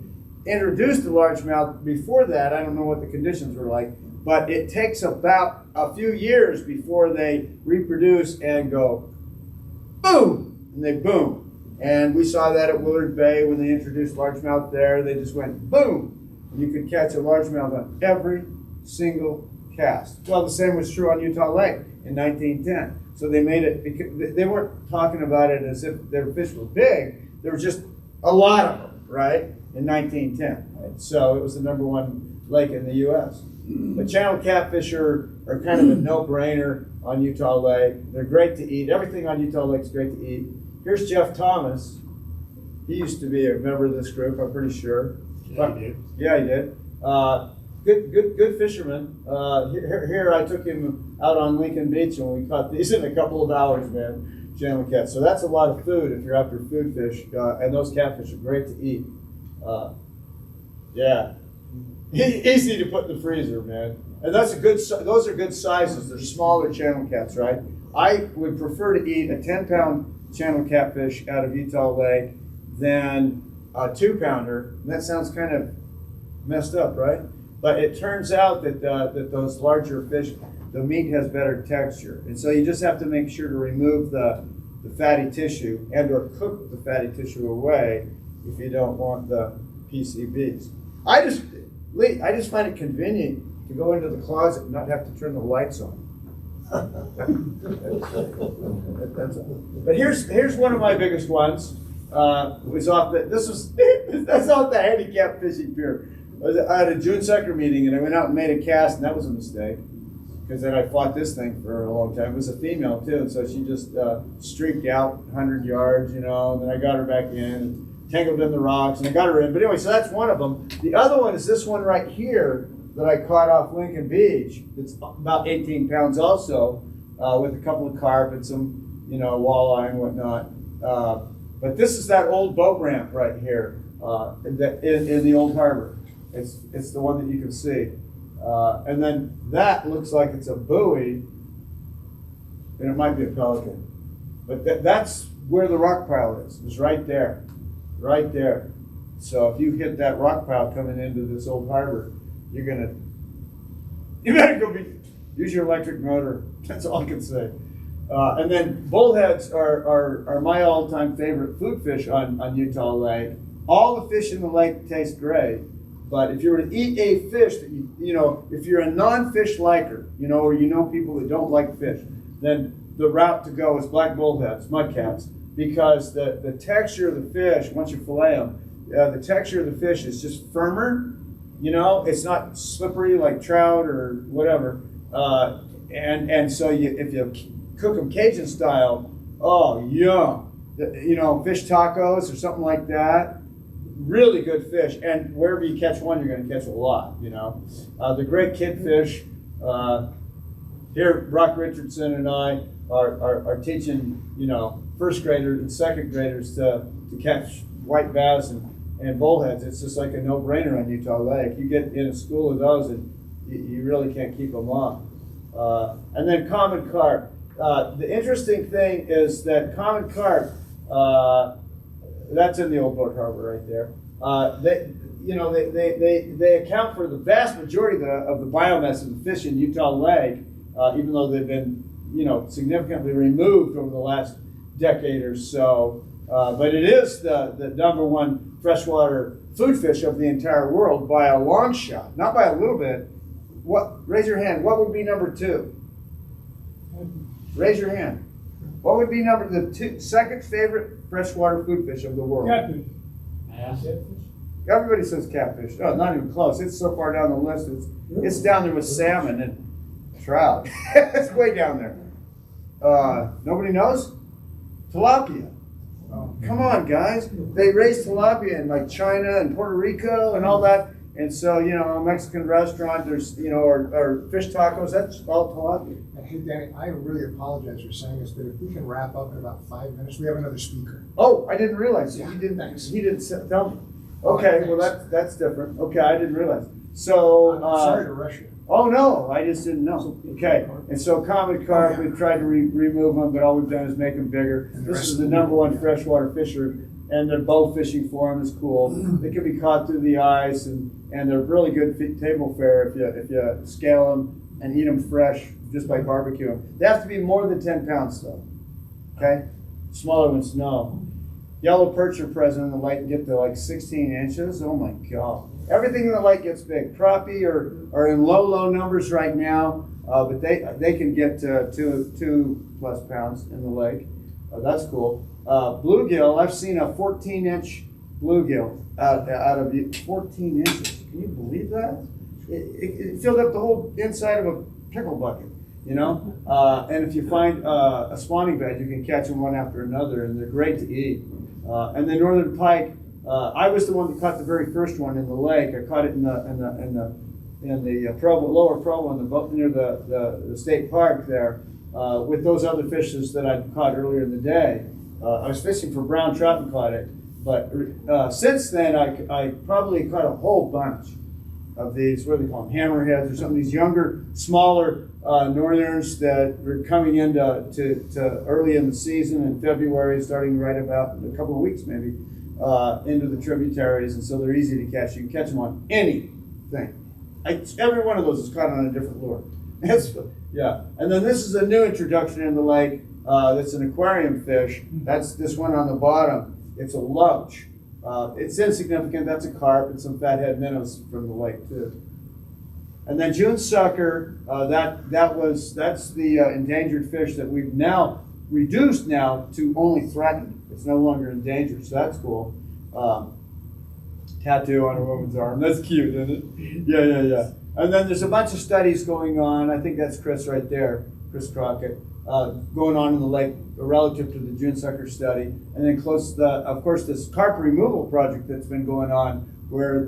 introduced the largemouth before that. I don't know what the conditions were like, but it takes about a few years before they reproduce and go boom, and they boom. And we saw that at Willard Bay when they introduced largemouth there. They just went boom, and you could catch a largemouth on every single cast. Well, the same was true on Utah Lake in 1910. So they made it, because they weren't talking about it as if their fish were big. There were just a lot of them, right, in 1910. Right? So it was the #1 lake in the U.S. But channel catfish are kind of a no-brainer on Utah Lake. They're great to eat. Everything on Utah Lake is great to eat. Here's Jeff Thomas. He used to be a member of this group, I'm pretty sure. Yeah, he did. Yeah, he did. Good fisherman. Here I took him out on Lincoln Beach, and we caught these in a couple of hours, man. Channel cat. So that's a lot of food if you're after food fish, and those catfish are great to eat. Yeah, easy to put in the freezer, man. And those are good sizes. They're smaller channel cats, right? I would prefer to eat a 10-pound channel catfish out of Utah Lake than a 2-pounder. And that sounds kind of messed up, right? But it turns out that those larger fish, the meat has better texture. And so you just have to make sure to remove the fatty tissue and or cook the fatty tissue away if you don't want the PCBs. I just find it convenient to go into the closet and not have to turn the lights on. But here's one of my biggest ones. Was off that's off the handicap fishing pier. I had a June Sucker meeting, and I went out and made a cast, and that was a mistake because then I fought this thing for a long time. It was a female too, and so she just streaked out 100 yards, and then I got her back in, and tangled in the rocks, and I got her in. But anyway, so that's one of them. The other one is this one right here that I caught off Lincoln Beach. It's about 18 pounds also, with a couple of carp and some, walleye and whatnot. But this is that old boat ramp right here in the old harbor. It's the one that you can see. And then that looks like it's a buoy, and it might be a pelican. But that's where the rock pile is. It's right there. Right there. So if you hit that rock pile coming into this old harbor, you better go use your electric motor. That's all I can say. And then bullheads are my all-time favorite food fish on Utah Lake. All the fish in the lake taste great, but if you were to eat a fish that if you're a non-fish liker, or people that don't like fish, then the route to go is black bullheads, mudcats, because the texture of the fish, once you fillet them, the texture of the fish is just firmer. It's not slippery like trout or whatever. And so if you cook them Cajun style, oh, yum. Fish tacos or something like that. Really good fish. And wherever you catch one, you're going to catch a lot, The great kidfish, here, Brock Richardson and I are teaching, first graders and second graders to catch white bass and bullheads. It's just like a no-brainer on Utah Lake. You get in a school of those and you really can't keep them off. And then common carp. The interesting thing is that common carp, that's in the old boat harbor right there. They account for the vast majority of the biomass of the fish in Utah Lake, even though they've been, significantly removed over the last decade or so. But it is the number one freshwater food fish of the entire world by a long shot, not by a little bit. Raise your hand. What would be number two? Raise your hand. What would be the second favorite freshwater food fish of the world? Catfish. Everybody says catfish. No, not even close. It's so far down the list. It's down there with salmon and trout. It's way down there. Nobody knows? Tilapia. Come on, guys. They raise tilapia in like China and Puerto Rico and all that. And so, a Mexican restaurant, there's, or fish tacos, that's all tilapia. Hey, Danny, I really apologize for saying this, but if we can wrap up in about 5 minutes, we have another speaker. Oh, I didn't realize. Yeah, He didn't thanks. tell me. Okay, well, that's different. Okay, I didn't realize. So. I'm sorry to rush you. Oh, no, I just didn't know. Okay, and so common carp, we've tried to remove them, but all we've done is make them bigger. This is the number one freshwater fisher, and their bow fishing for them is cool. They can be caught through the ice, and they're really good table fare if you scale them and eat them fresh just by barbecue them. They have to be more than 10 pounds, though. Okay? Smaller ones, no. Yellow perch are present in the lake and get to like 16 inches. Oh, my God. Everything in the lake gets big. Crappie are in low numbers right now, but they can get to 2+ pounds in the lake. That's cool. Bluegill, I've seen a 14-inch bluegill out of 14 inches. Can you believe that? It filled up the whole inside of a pickle bucket, And if you find a spawning bed, you can catch them one after another, and they're great to eat. And the northern pike, I was the one that caught the very first one in the lake. I caught it in the lower Provo, in the boat near the state park there, with those other fishes that I'd caught earlier in the day. I was fishing for brown trout and caught it, but since then I probably caught a whole bunch of these. What do they call them? Hammerheads or some of these younger, smaller northerners that were coming into to early in the season in February, starting right about a couple of weeks maybe. Into the tributaries, and so they're easy to catch. You can catch them on anything. Every one of those is caught on a different lure. Yeah. And then this is a new introduction in the lake. That's an aquarium fish. That's this one on the bottom. It's a loach. It's insignificant. That's a carp and some fathead minnows from the lake too. And then June sucker. That's the endangered fish that we've now reduced to only threatened. It's no longer endangered, so that's cool. Tattoo on a woman's arm. That's cute, isn't it? Yeah. And then there's a bunch of studies going on. I think that's Chris right there, Chris Crockett, going on in the lake relative to the June sucker study. And then of course, this carp removal project that's been going on, where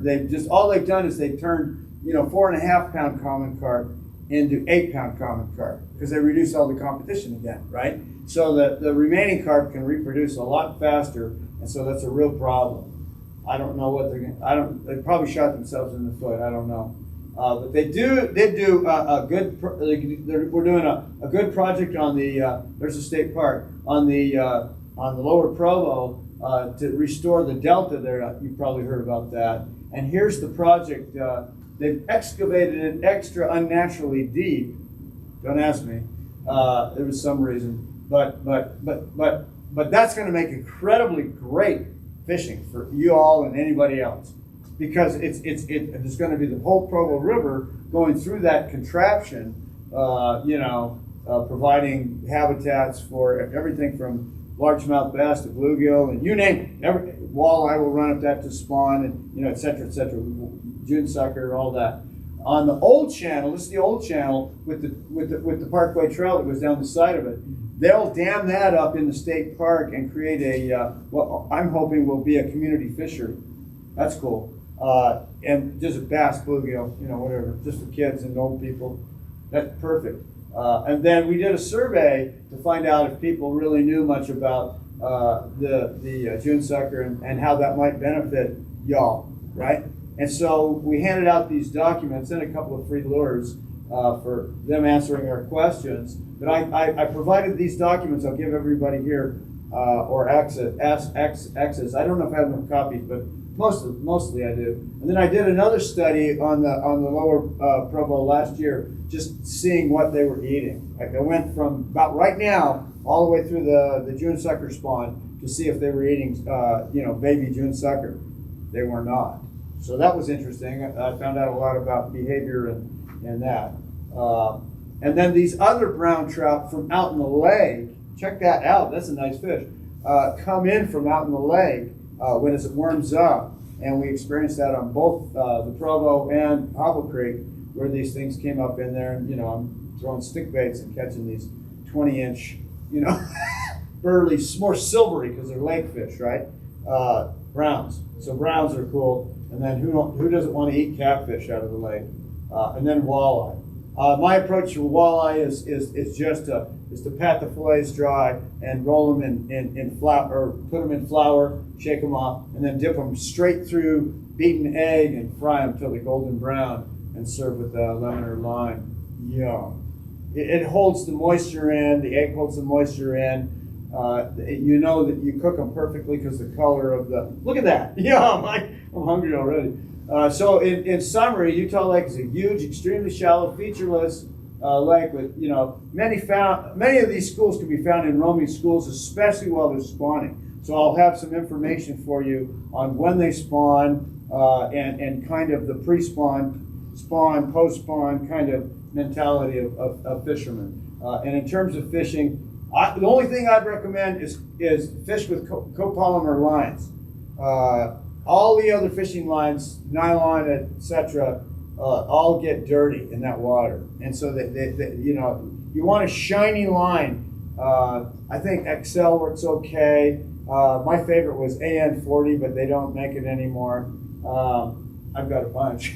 all they've done is they've turned 4.5 pound common carp into 8 pound common carp, because they reduce all the competition again, right? So the remaining carp can reproduce a lot faster, and so that's a real problem. I don't know what they probably shot themselves in the foot, I don't know. But they do a good, we're doing a good project on there's a state park, on the lower Provo, to restore the delta there. You've probably heard about that. And here's the project. They've excavated it extra unnaturally deep. Don't ask me. There was some reason, but that's going to make incredibly great fishing for you all and anybody else, because it's going to be the whole Provo River going through that contraption, providing habitats for everything from largemouth bass to bluegill, and you name it. Walleye will run up that to spawn, and et cetera, June sucker, all that. On the old channel, this is the old channel with the Parkway Trail that goes down the side of it. They'll dam that up in the state park and create what I'm hoping will be a community fishery. That's cool. And just a bass, bluegill, whatever, just for kids and old people. That's perfect. And then we did a survey to find out if people really knew much about the June sucker and how that might benefit y'all, right? And so we handed out these documents and a couple of free lures for them answering our questions. But I provided these documents. I'll give everybody here or access. I don't know if I have enough copies, but mostly I do. And then I did another study on the lower Provo last year, just seeing what they were eating. Like I went from about right now all the way through the June sucker spawn to see if they were eating, baby June sucker. They were not. So that was interesting. I found out a lot about behavior and that. And then these other brown trout from out in the lake, check that out. That's a nice fish. Come in from out in the lake when it warms up. And we experienced that on both the Provo and Hobble Creek, where these things came up in there. And, I'm throwing stick baits and catching these 20-inch, burly, more silvery because they're lake fish, right? Browns. So browns are cool. And then who doesn't want to eat catfish out of the lake? And then walleye. My approach to walleye is just to pat the fillets dry and roll them in flour, or put them in flour, shake them off, and then dip them straight through beaten egg and fry them till they're golden brown and serve with lemon or lime. Yum. It holds the moisture in. The egg holds the moisture in. You know that you cook them perfectly because the color of the, look at that. Yum. I'm hungry already. So in summary, Utah Lake is a huge, extremely shallow, featureless lake with, many of these schools can be found in roaming schools, especially while they're spawning. So I'll have some information for you on when they spawn and kind of the pre-spawn, spawn, post-spawn kind of mentality of fishermen. And in terms of fishing, the only thing I'd recommend is fish with copolymer lines. All the other fishing lines, nylon, etc., all get dirty in that water, and so you want a shiny line. I think XL works okay. My favorite was AN40, but they don't make it anymore. I've got a bunch.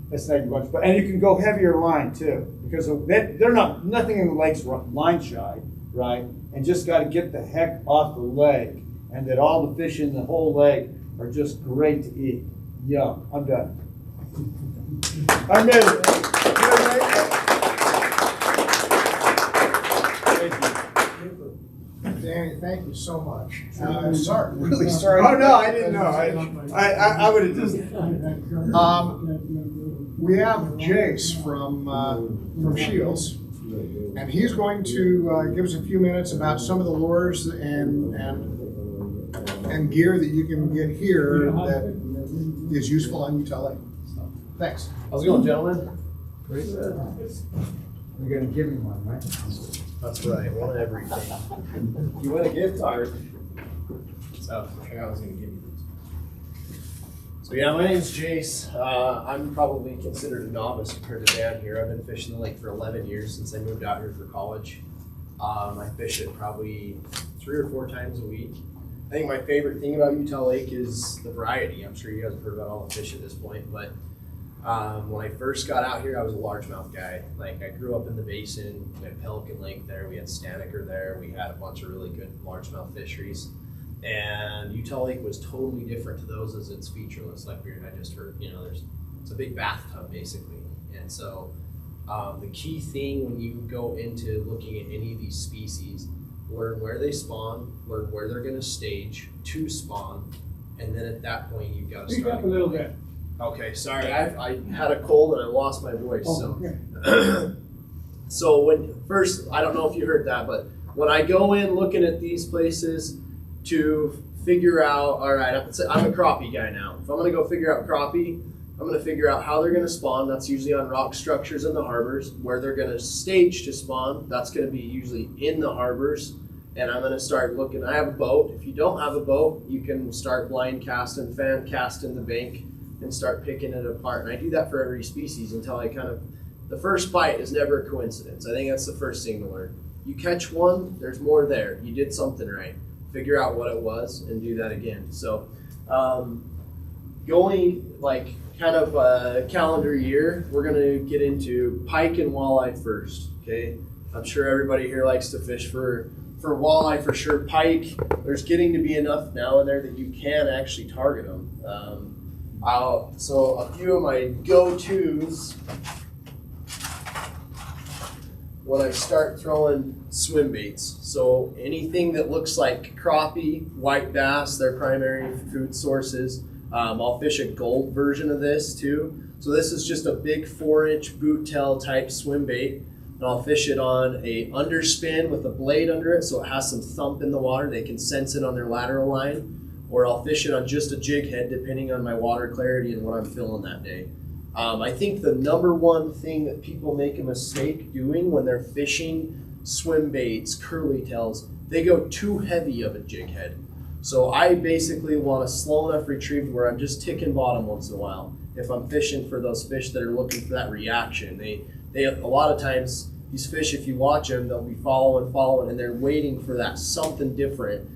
That's not a bunch, and you can go heavier line too, because they're nothing in the lake's line shy, right? And just got to get the heck off the lake. And that all the fish in the whole lake are just great to eat. Yum. I'm done. I made it. Danny, thank you so much. Sorry, really sorry. Oh no, I didn't know. I would have just. We have Jace from Scheels, and he's going to give us a few minutes about some of the lures and gear that you can get here that is useful on Utah Lake. Thanks. How's it going, gentlemen? Pretty good. You're gonna give me one, right? That's right, one of everything. You want a gift card? So, I was gonna give you these. So yeah, my name's Jace. I'm probably considered a novice compared to Dan here. I've been fishing the lake for 11 years since I moved out here for college. I fish it probably 3 or 4 times a week. I think my favorite thing about Utah Lake is the variety. I'm sure you guys have heard about all the fish at this point, but when I first got out here, I was a largemouth guy. Like, I grew up in the basin. We had Pelican Lake there. We had Staniker there. We had a bunch of really good largemouth fisheries. And Utah Lake was totally different to those as it's featureless. Like I just heard, it's a big bathtub basically. And so the key thing when you go into looking at any of these species, learn where they spawn, learn where they're going to stage to spawn, and then at that point you've got to Speak start. up a little bit. Okay, sorry, I had a cold and I lost my voice. Oh, So, okay. so when first, I don't know if you heard that, but when I go in looking at these places to figure out, all right, I'm a crappie guy now. If I'm going to go figure out crappie, I'm going to figure out how they're going to spawn. That's usually on rock structures in the harbors. Where they're going to stage to spawn, that's going to be usually in the harbors. And I'm going to start looking. I have a boat. If you don't have a boat, you can start blind casting, fan casting the bank, and start picking it apart. And I do that for every species until I the first bite is never a coincidence. I think that's the first thing to learn. You catch one, there's more there. You did something right. Figure out what it was and do that again. So going like kind of a calendar year, we're gonna get into pike and walleye first, okay? I'm sure everybody here likes to fish for walleye for sure. Pike, there's getting to be enough now and there that you can actually target them. So a few of my go-tos when I start throwing swim baits. So anything that looks like crappie, white bass, their primary food sources. I'll fish a gold version of this too. So this is just a big 4-inch boot tail type swim bait. And I'll fish it on a underspin with a blade under it so it has some thump in the water. They can sense it on their lateral line. Or I'll fish it on just a jig head depending on my water clarity and what I'm feeling that day. I think the number one thing that people make a mistake doing when they're fishing swim baits, curly tails, they go too heavy of a jig head. So I basically want a slow enough retrieve where I'm just ticking bottom once in a while. If I'm fishing for those fish that are looking for that reaction, they a lot of times these fish, if you watch them, they'll be following, and they're waiting for that something different.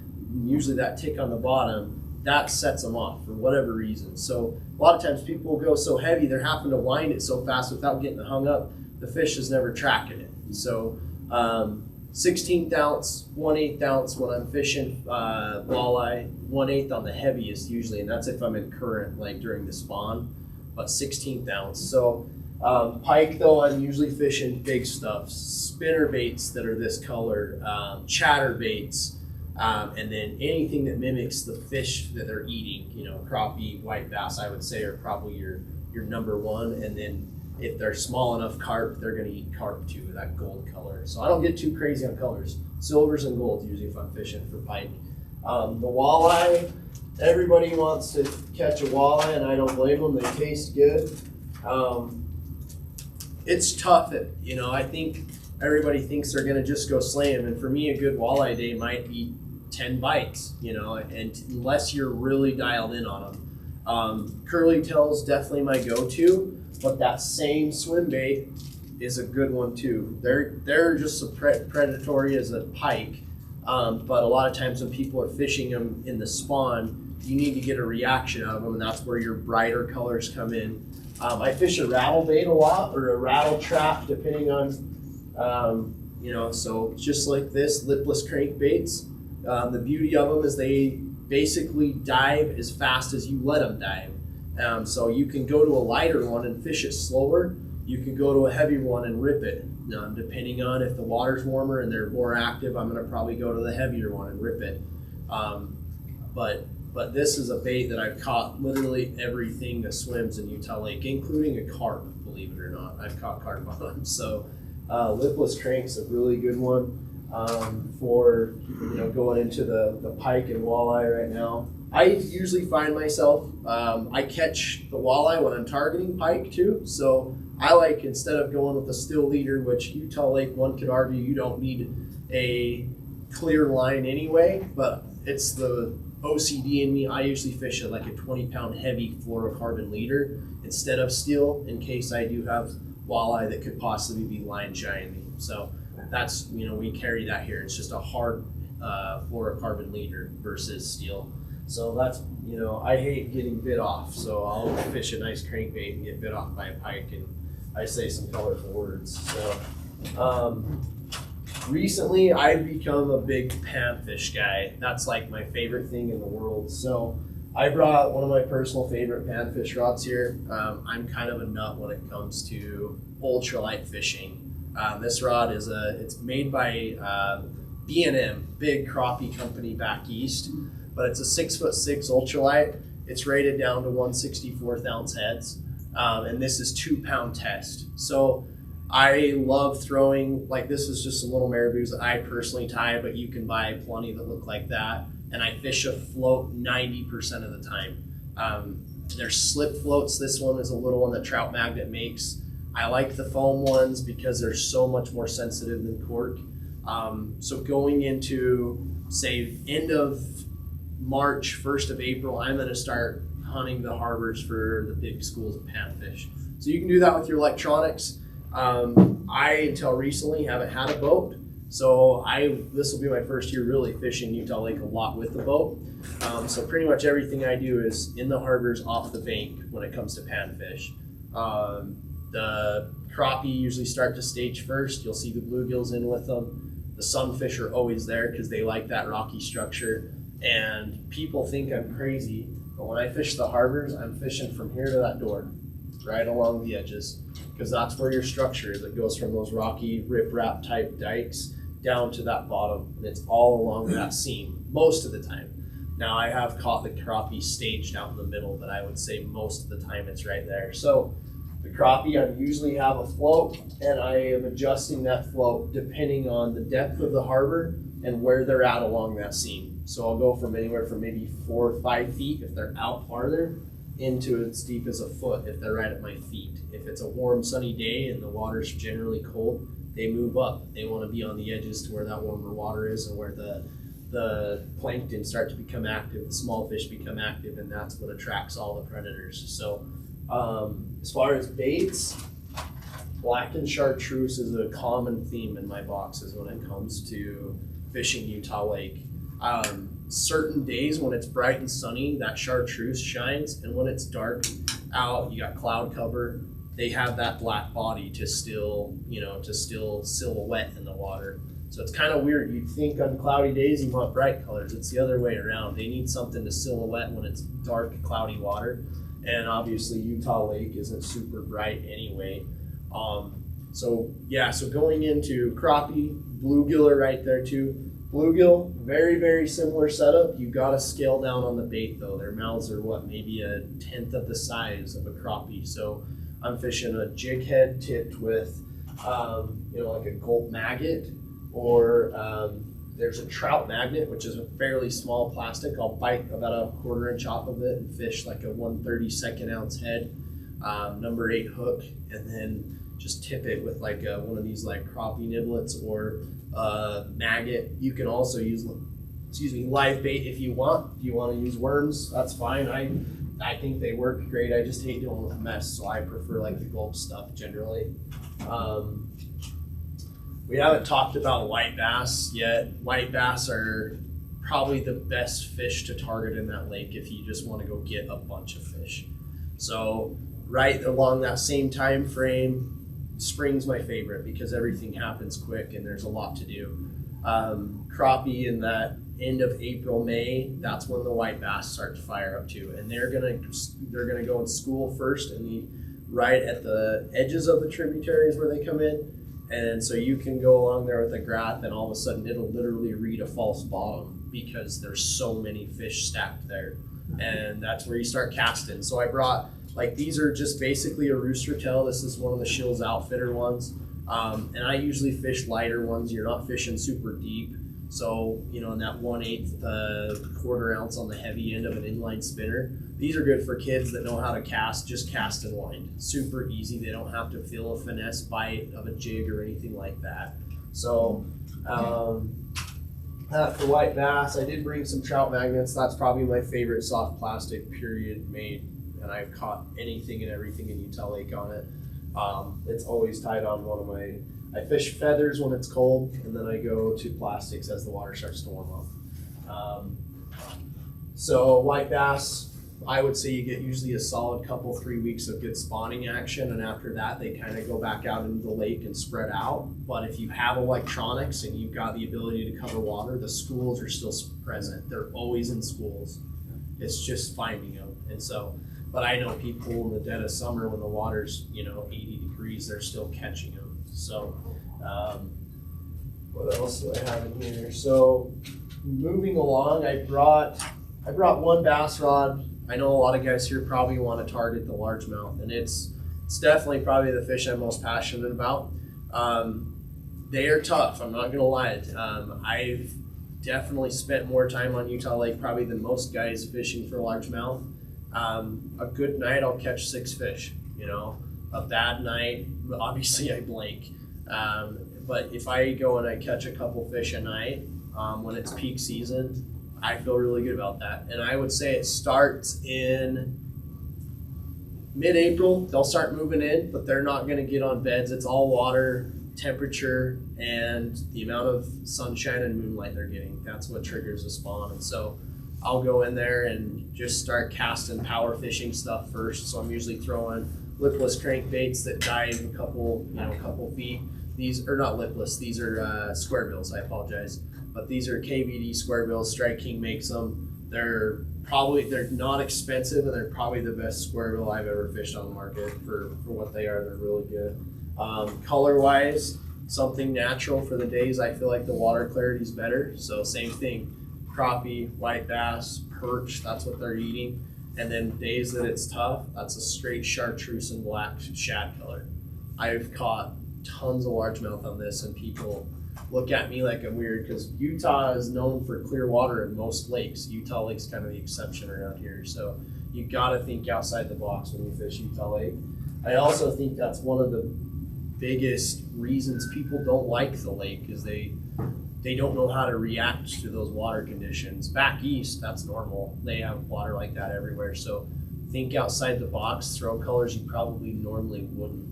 Usually that tick on the bottom, that sets them off for whatever reason. So a lot of times people go so heavy, they're having to wind it so fast without getting hung up, the fish is never tracking it. So 16th ounce, 1/8 ounce when I'm fishing walleye, 1/8 on the heaviest usually, and that's if I'm in current, like during the spawn, but 16th ounce. So pike though, I'm usually fishing big stuff, spinner baits that are this color, chatter baits, and then anything that mimics the fish that they're eating, crappie, white bass, I would say are probably your number one. And then if they're small enough carp, they're going to eat carp too, that gold color. So I don't get too crazy on colors. Silvers and golds usually if I'm fishing for pike. The walleye, everybody wants to catch a walleye, and I don't blame them. They taste good. It's tough. I think everybody thinks they're going to just go slay them. And for me, a good walleye day might be 10 bites, and unless you're really dialed in on them. Curly tails definitely my go-to. But that same swim bait is a good one too. They're just as predatory as a pike, but a lot of times when people are fishing them in the spawn, you need to get a reaction out of them, and that's where your brighter colors come in. I fish a rattle bait a lot, or a rattle trap, depending on, so just like this, lipless crankbaits. The beauty of them is they basically dive as fast as you let them dive. So you can go to a lighter one and fish it slower. You can go to a heavy one and rip it. Depending on if the water's warmer and they're more active, I'm going to probably go to the heavier one and rip it. But this is a bait that I've caught literally everything that swims in Utah Lake, including a carp, believe it or not. I've caught carp on them. So lipless crank's a really good one for going into the pike and walleye right now. I usually find myself, I catch the walleye when I'm targeting pike too. So I like, instead of going with a still leader, which Utah Lake, one could argue you don't need a clear line anyway, but it's the OCD in me, I usually fish at like a 20-pound heavy fluorocarbon leader instead of steel, in case I do have walleye that could possibly be line shying me. So that's, we carry that here. It's just a hard fluorocarbon leader versus steel. So that's, I hate getting bit off. So I'll fish a nice crankbait and get bit off by a pike, and I say some colorful words. So recently I've become a big panfish guy. That's like my favorite thing in the world. So I brought one of my personal favorite panfish rods here. I'm kind of a nut when it comes to ultralight fishing. This rod it's made by B&M, big crappie company back east, but it's a 6'6" ultralight. It's rated down to 1/64 ounce heads, and this is 2-pound test. So I love throwing, like, this is just some little marabous that I personally tie, but you can buy plenty that look like that. And I fish a float 90% of the time. There's slip floats. This one is a little one that Trout Magnet makes. I like the foam ones because they're so much more sensitive than cork. So going into, say, end of March, 1st of April, I'm going to start hunting the harbors for the big schools of panfish. So you can do that with your electronics. I, until recently, haven't had a boat. So this will be my first year really fishing Utah Lake a lot with the boat. So pretty much everything I do is in the harbors off the bank when it comes to panfish. The crappie usually start to stage first. You'll see the bluegills in with them. The sunfish are always there because they like that rocky structure. And people think I'm crazy, but when I fish the harbors, I'm fishing from here to that door, right along the edges, because that's where your structure is. It goes from those rocky riprap type dikes down to that bottom, and it's all along that seam most of the time. Now I have caught the crappie staged out in the middle, but I would say most of the time it's right there. So the crappie, I usually have a float, and I am adjusting that float depending on the depth of the harbor and where they're at along that seam. So I'll go from anywhere from maybe 4 or 5 feet if they're out farther, into as deep as a foot if they're right at my feet. If it's a warm sunny day and the water's generally cold, they move up. They want to be on the edges to where that warmer water is and where the plankton start to become active, the small fish become active, and that's what attracts all the predators. So as far as baits, blackened chartreuse is a common theme in my boxes when it comes to fishing Utah Lake. Certain days when it's bright and sunny, that chartreuse shines, and when it's dark out, you got cloud cover, they have that black body to still silhouette in the water. So it's kind of weird. You'd think on cloudy days you want bright colors. It's the other way around. They need something to silhouette when it's dark, cloudy water. And obviously Utah Lake isn't super bright anyway. So going into crappie, bluegill are right there too. Bluegill, very, very similar setup. You got to scale down on the bait though. Their mouths are maybe 1/10 of the size of a crappie. So I'm fishing a jig head tipped with, like a gulp maggot, or there's a trout magnet, which is a fairly small plastic. I'll bite about a 1/4 inch off of it and fish like a 1/32 ounce head, number 8 hook, and then just tip it with like one of these like crappie niblets or maggot. You can also use live bait if you want. If you want to use worms, that's fine. I think they work great. I just hate dealing with mess, so I prefer like the gulp stuff generally. We haven't talked about white bass yet. White bass are probably the best fish to target in that lake if you just want to go get a bunch of fish. So right along that same time frame, spring's my favorite because everything happens quick and there's a lot to do. Crappie in that end of April, May, that's when the white bass start to fire up too, and they're gonna go in school first, and right at the edges of the tributaries where they come in, and so you can go along there with a graph, and all of a sudden it'll literally read a false bottom because there's so many fish stacked there, and that's where you start casting. So I brought, like, these are just basically a rooster tail. This is one of the Scheels Outfitter ones. And I usually fish lighter ones. You're not fishing super deep. So, in that 1/8 1/4 ounce on the heavy end of an inline spinner. These are good for kids that know how to cast, just cast and wind. Super easy. They don't have to feel a finesse bite of a jig or anything like that. So, For white bass, I did bring some trout magnets. That's probably my favorite soft plastic period made, and I've caught anything and everything in Utah Lake on it. It's always tied on one of my. I fish feathers when it's cold, and then I go to plastics as the water starts to warm up. So white bass, I would say you get usually a solid 3 weeks of good spawning action, and after that they kind of go back out into the lake and spread out. But if you have electronics and you've got the ability to cover water, the schools are still present. They're always in schools. It's just finding them. And so, but I know people in the dead of summer when the water's 80 degrees, they're still catching them. So what else do I have in here? So moving along, I brought one bass rod. I know a lot of guys here probably want to target the largemouth, and it's definitely probably the fish I'm most passionate about. They are tough, I'm not gonna lie. I've definitely spent more time on Utah Lake probably than most guys fishing for largemouth. A good night I'll catch 6 fish, A bad night, obviously I blank. But if I go and I catch a couple fish a night, when it's peak season, I feel really good about that. And I would say it starts in mid-April. They'll start moving in, but they're not gonna get on beds. It's all water, temperature, and the amount of sunshine and moonlight they're getting. That's what triggers a spawn. And so I'll go in there and just start casting power fishing stuff first. So I'm usually throwing lipless crankbaits that dive a couple feet. These are not lipless, these are square bills, I apologize. But these are KVD square bills. Strike King makes them. They're not expensive, and they're probably the best square bill I've ever fished on the market for what they are. They're really good. Color wise, something natural for the days I feel like the water clarity is better. So same thing, crappie, white bass, perch, that's what they're eating. And then days that it's tough, that's a straight chartreuse and black shad color. I've caught tons of largemouth on this, and people look at me like I'm weird because Utah is known for clear water in most lakes. Utah Lake's kind of the exception around here. So you gotta think outside the box when you fish Utah Lake. I also think that's one of the biggest reasons people don't like the lake is they don't know how to react to those water conditions. Back east, that's normal. They have water like that everywhere. So think outside the box, throw colors you probably normally wouldn't.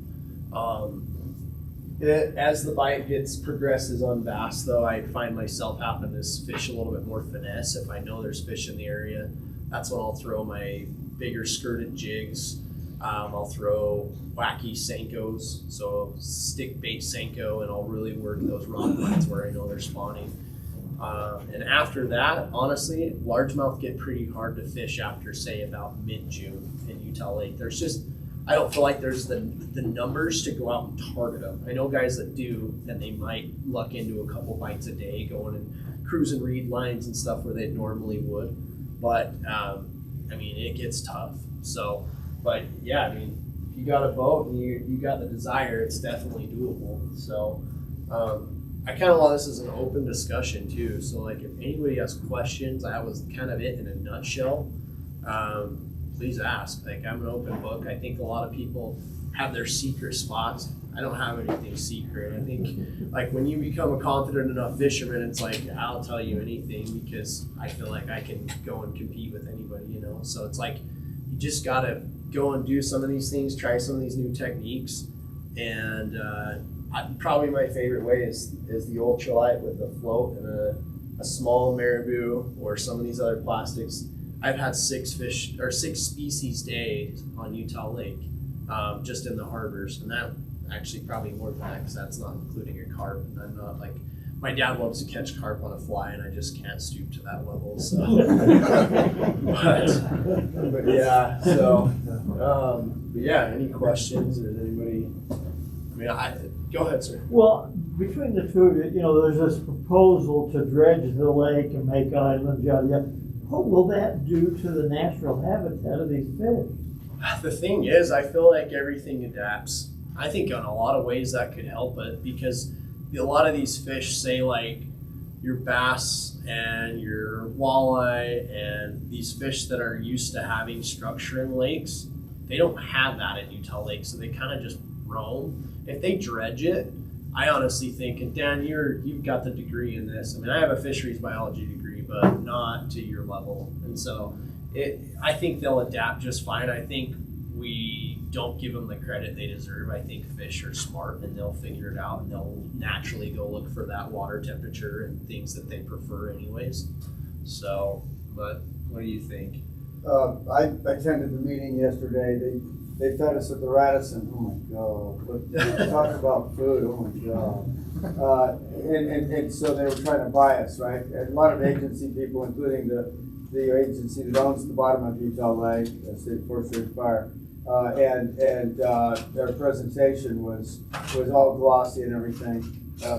As the bite progresses on bass, though, I find myself having to fish a little bit more finesse. If I know there's fish in the area, that's when I'll throw my bigger skirted jigs. I'll throw wacky Senkos, so stick bait Senko, and I'll really work those rock bites where I know they're spawning. And after that, honestly, largemouth get pretty hard to fish after, say, about mid-June in Utah Lake. I don't feel like there's the numbers to go out and target them. I know guys that do, and they might luck into a couple bites a day going and cruising reed lines and stuff where they normally would. But, it gets tough. So, but yeah, if you got a boat and you got the desire, it's definitely doable. So, I kind of want this as an open discussion too. So like if anybody has questions, that was kind of it in a nutshell. Please ask. Like I'm an open book. I think a lot of people have their secret spots. I don't have anything secret. I think like when you become a confident enough fisherman, it's like I'll tell you anything because I feel like I can go and compete with anybody, So it's like you just gotta go and do some of these things, try some of these new techniques, and probably my favorite way is the ultralight with a float and a small marabou or some of these other plastics. I've had 6 species days on Utah Lake, just in the harbors, and that actually probably more than that because that's not including a carp. And I'm not like my dad loves to catch carp on a fly, and I just can't stoop to that level. So, but yeah. So, but yeah. Any questions or anybody? Go ahead, sir. Well, between the two of you, there's this proposal to dredge the lake and make islands, yada yada. What will that do to the natural habitat of these fish? The thing is, I feel like everything adapts. I think in a lot of ways that could help it because a lot of these fish, say like your bass and your walleye and these fish that are used to having structure in lakes, they don't have that at Utah Lake, so they kind of just roam. If they dredge it, I honestly think, and Dan, you've got the degree in this. I mean, I have a fisheries biology degree, but not to your level. And so I think they'll adapt just fine. I think we don't give them the credit they deserve. I think fish are smart and they'll figure it out and they'll naturally go look for that water temperature and things that they prefer anyways. So, but what do you think? I attended the meeting yesterday. They fed us at the Radisson. Oh my God! But talk about food. Oh my God! And so they were trying to buy us, right? And a lot of agency people, including the agency that owns the bottom of Utah Lake, State Forest and Fire, and their presentation was all glossy and everything.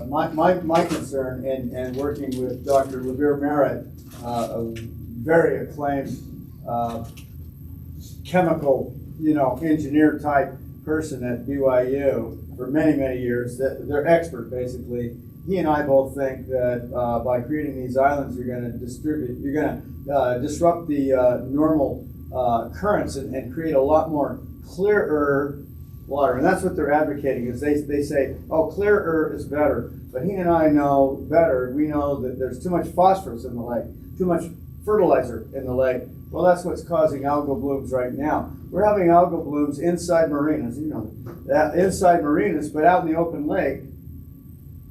My concern and working with Dr. Levere Merritt, a very acclaimed chemical, engineer type person at BYU for many years. They're expert basically. He and I both think that by creating these islands, you're going to disrupt the normal currents and create a lot more clearer water. And that's what they're advocating. Is they say, oh, clearer is better. But he and I know better. We know that there's too much phosphorus in the lake, too much fertilizer in the lake. Well, that's what's causing algal blooms right now. We're having algal blooms inside marinas, inside marinas, but out in the open lake,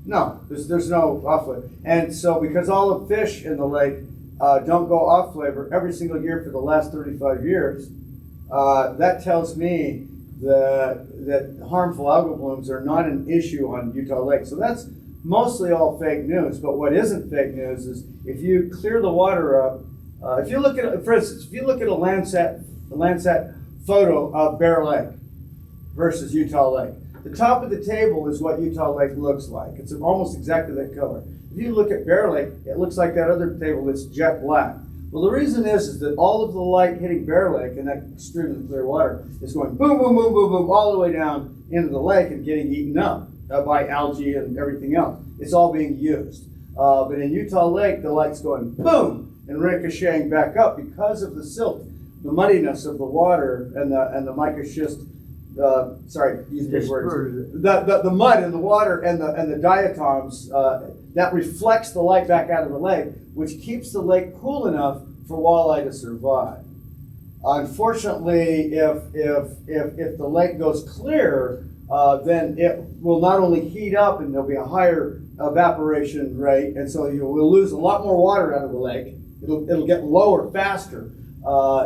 no, there's no off flavor. And so because all the fish in the lake don't go off flavor every single year for the last 35 years, that tells me that harmful algal blooms are not an issue on Utah Lake. So that's mostly all fake news. But what isn't fake news is if you clear the water up, if you look at, for instance, if you look at a Landsat photo of Bear Lake versus Utah Lake, the top of the table is what Utah Lake looks like. It's almost exactly that color. If you look at Bear Lake, it looks like that other table that's jet black. Well, the reason is that all of the light hitting Bear Lake and that extremely clear water is going boom, boom, boom, boom, boom, all the way down into the lake and getting eaten up by algae and everything else. It's all being used. But in Utah Lake, the light's going boom and ricocheting back up because of the silt, the muddiness of the water and the mica schist. Sorry, use big words. The mud in the water and the diatoms that reflects the light back out of the lake, which keeps the lake cool enough for walleye to survive. Unfortunately, if the lake goes clear, then it will not only heat up and there'll be a higher evaporation rate, and so you will lose a lot more water out of the lake. It'll get lower faster,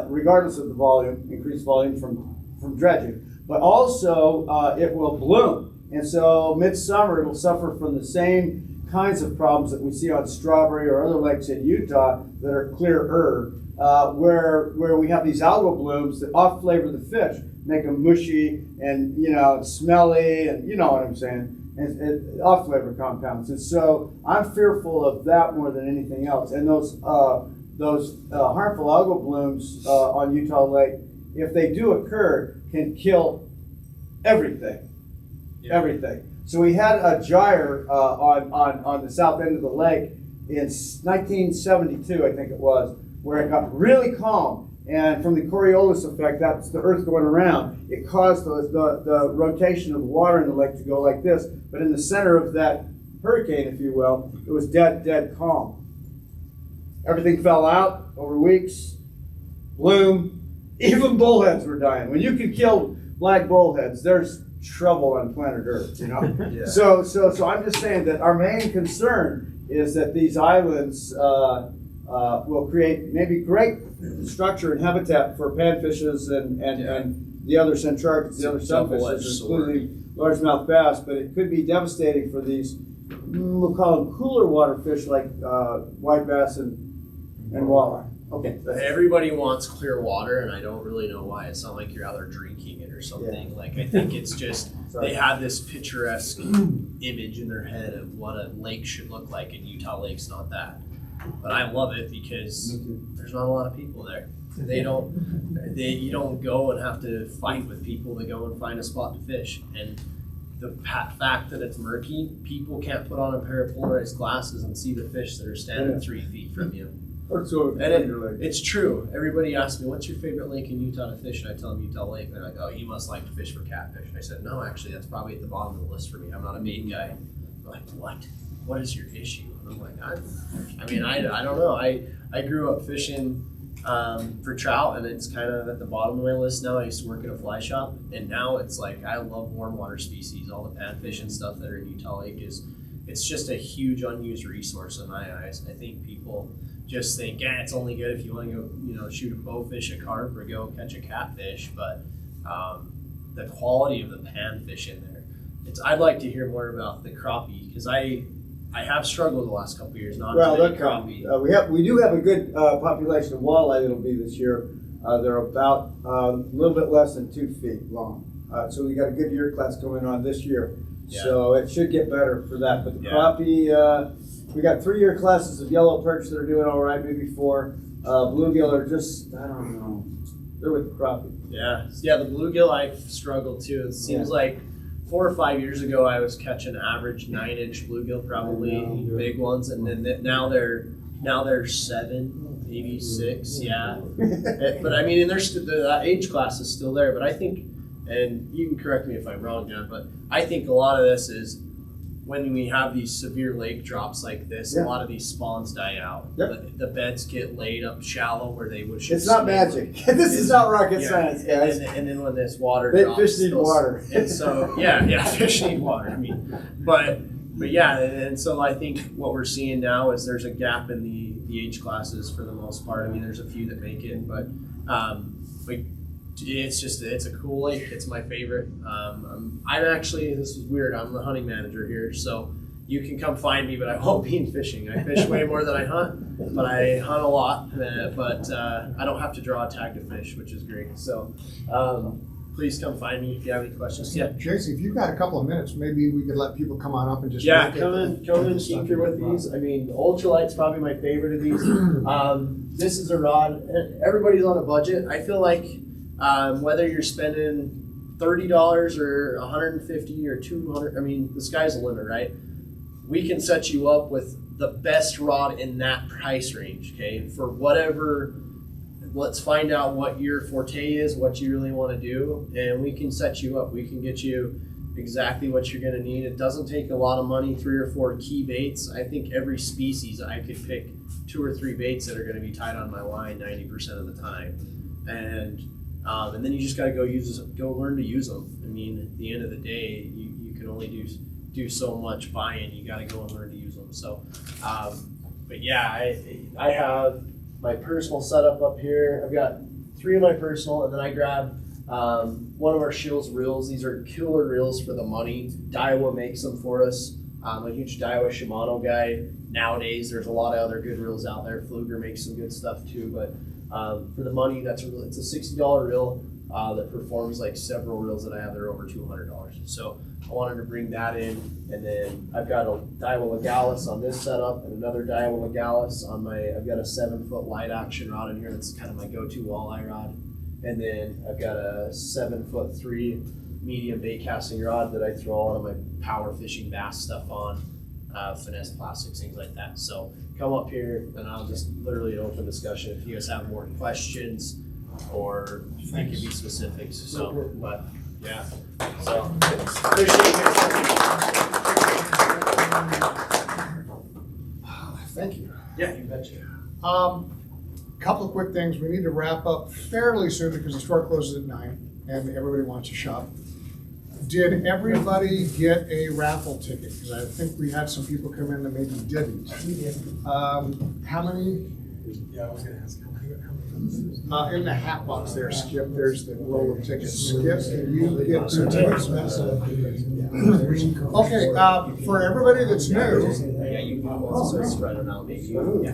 regardless of the volume, increased volume from dredging. But also it will bloom, and so midsummer it'll suffer from the same kinds of problems that we see on Strawberry or other lakes in Utah that are clearer, where we have these algal blooms that off flavor the fish, make them mushy and smelly, and you know what I'm saying. And off flavor compounds, and so I'm fearful of that more than anything else. And those harmful algal blooms on Utah Lake, if they do occur, can kill everything. Yeah. Everything. So we had a gyre on the south end of the lake in 1972, I think it was, where it got really calm. And from the Coriolis effect, that's the Earth going around, it caused the rotation of the water in the lake to go like this. But in the center of that hurricane, if you will, it was dead calm. Everything fell out over weeks, bloom. Even bullheads were dying. When you can kill black bullheads, there's trouble on planet Earth, Yeah. So I'm just saying that our main concern is that these islands will create maybe great structure and habitat for panfishes and the other centrarchids, the other sunfishes, including largemouth bass, but it could be devastating for these, we'll call them cooler water fish like white bass and walleye. Okay. Everybody wants clear water, and I don't really know why. It's not like you're out there drinking it or something. Yeah. Like, I think it's just they have this picturesque image in their head of what a lake should look like, and Utah Lake's not that. But I love it because there's not a lot of people there. You don't go and have to fight with people to go and find a spot to fish. And the fact that it's murky, people can't put on a pair of polarized glasses and see the fish that are standing 3 feet from you. Or swimming And between your legs. it's true. Everybody asks me, what's your favorite lake in Utah to fish? And I tell them Utah Lake. And they're like, oh, you must like to fish for catfish. And I said, no, actually, that's probably at the bottom of the list for me. I'm not a bait guy. They're like, what? What is your issue? And I'm like, I don't know. I grew up fishing for trout, and it's kind of at the bottom of my list now. I used to work at a fly shop, and now it's like I love warm water species. All the panfish and stuff that are in Utah Lake it's just a huge unused resource in my eyes. I think people just think, it's only good if you want to go, shoot a bowfish, a carp, or go catch a catfish. But the quality of the panfish in there, I'd like to hear more about the crappie, because I have struggled the last couple of years not to make crappie. We do have a good population of walleye that'll be this year. They're about a little bit less than 2 feet long. So we got a good year class going on this year. Yeah. So it should get better for that. But the Yeah. crappie, we got 3-year classes of yellow perch that are doing all right, maybe 4. Bluegill are just, I don't know. They're with the crappie. Yeah, the bluegill I've struggled too. It seems like 4 or 5 years ago I was catching average 9-inch bluegill, probably big ones, and then now they're 7, maybe 6. Yeah, but I mean, and the age class is still there. But I think, and you can correct me if I'm wrong, John, but I think a lot of this is when we have these severe lake drops like this, a lot of these spawns die out. Yep. The beds get laid up shallow where they would. It's not magic. This is not rocket science, guys. And then when this water Fish drops, need water. And so fish need water. I mean, but yeah, and so I think what we're seeing now is there's a gap in the age classes for the most part. I mean, there's a few that make it, but it's a cool lake. It's my favorite. I'm actually, this is weird, I'm the hunting manager here, so you can come find me, but I won't be in fishing. I fish way more than I hunt, but I hunt a lot, but I don't have to draw a tag to fish, which is great. So please come find me if you have any questions. Yeah. Jace, if you've got a couple of minutes, maybe we could let people come on up and just come in, tinker with these. I mean, the ultralight's probably my favorite of these. This is a rod. Everybody's on a budget. I feel like whether you're spending $30 or $150 or $200, I mean, the sky's the limit, right? We can set you up with the best rod in that price range, okay? For whatever, let's find out what your forte is, what you really want to do, and we can set you up. We can get you exactly what you're going to need. It doesn't take a lot of money, 3 or 4 key baits. I think every species I could pick 2 or 3 baits that are going to be tied on my line 90% of the time. And then you just got to go learn to use them. I mean, at the end of the day, you can only do so much buying. You got to go and learn to use them. So, but yeah, I have my personal setup up here. I've got 3 of my personal, and then I grab one of our Scheels reels. These are killer reels for the money. Daiwa makes them for us. I'm a huge Daiwa Shimano guy. Nowadays, there's a lot of other good reels out there. Pfluger makes some good stuff too, but for the money, it's a $60 reel that performs like several reels that I have that are over $200. So I wanted to bring that in, and then I've got a Daiwa Legalis on this setup, and another Daiwa Legalis on I've got a 7-foot light action rod in here. That's kind of my go-to walleye rod, and then I've got a 7'3" medium bait casting rod that I throw all of my power fishing bass stuff on. Finesse plastics, things like that. So come up here and I'll just literally an open discussion if you guys have more questions or you can be specifics. So, but yeah. So appreciate you. Thank you. Yeah, you betcha. Couple of quick things. We need to wrap up fairly soon because the store closes at 9 and everybody wants to shop. Did everybody get a raffle ticket? Because I think we had some people come in that maybe didn't. We did. How many? Yeah, I was gonna ask how many. In the hat box there, Skip, there's the roll of tickets. Skip, can you get some tickets? Okay, for everybody that's new, Yeah, you can also spread it out maybe. okay,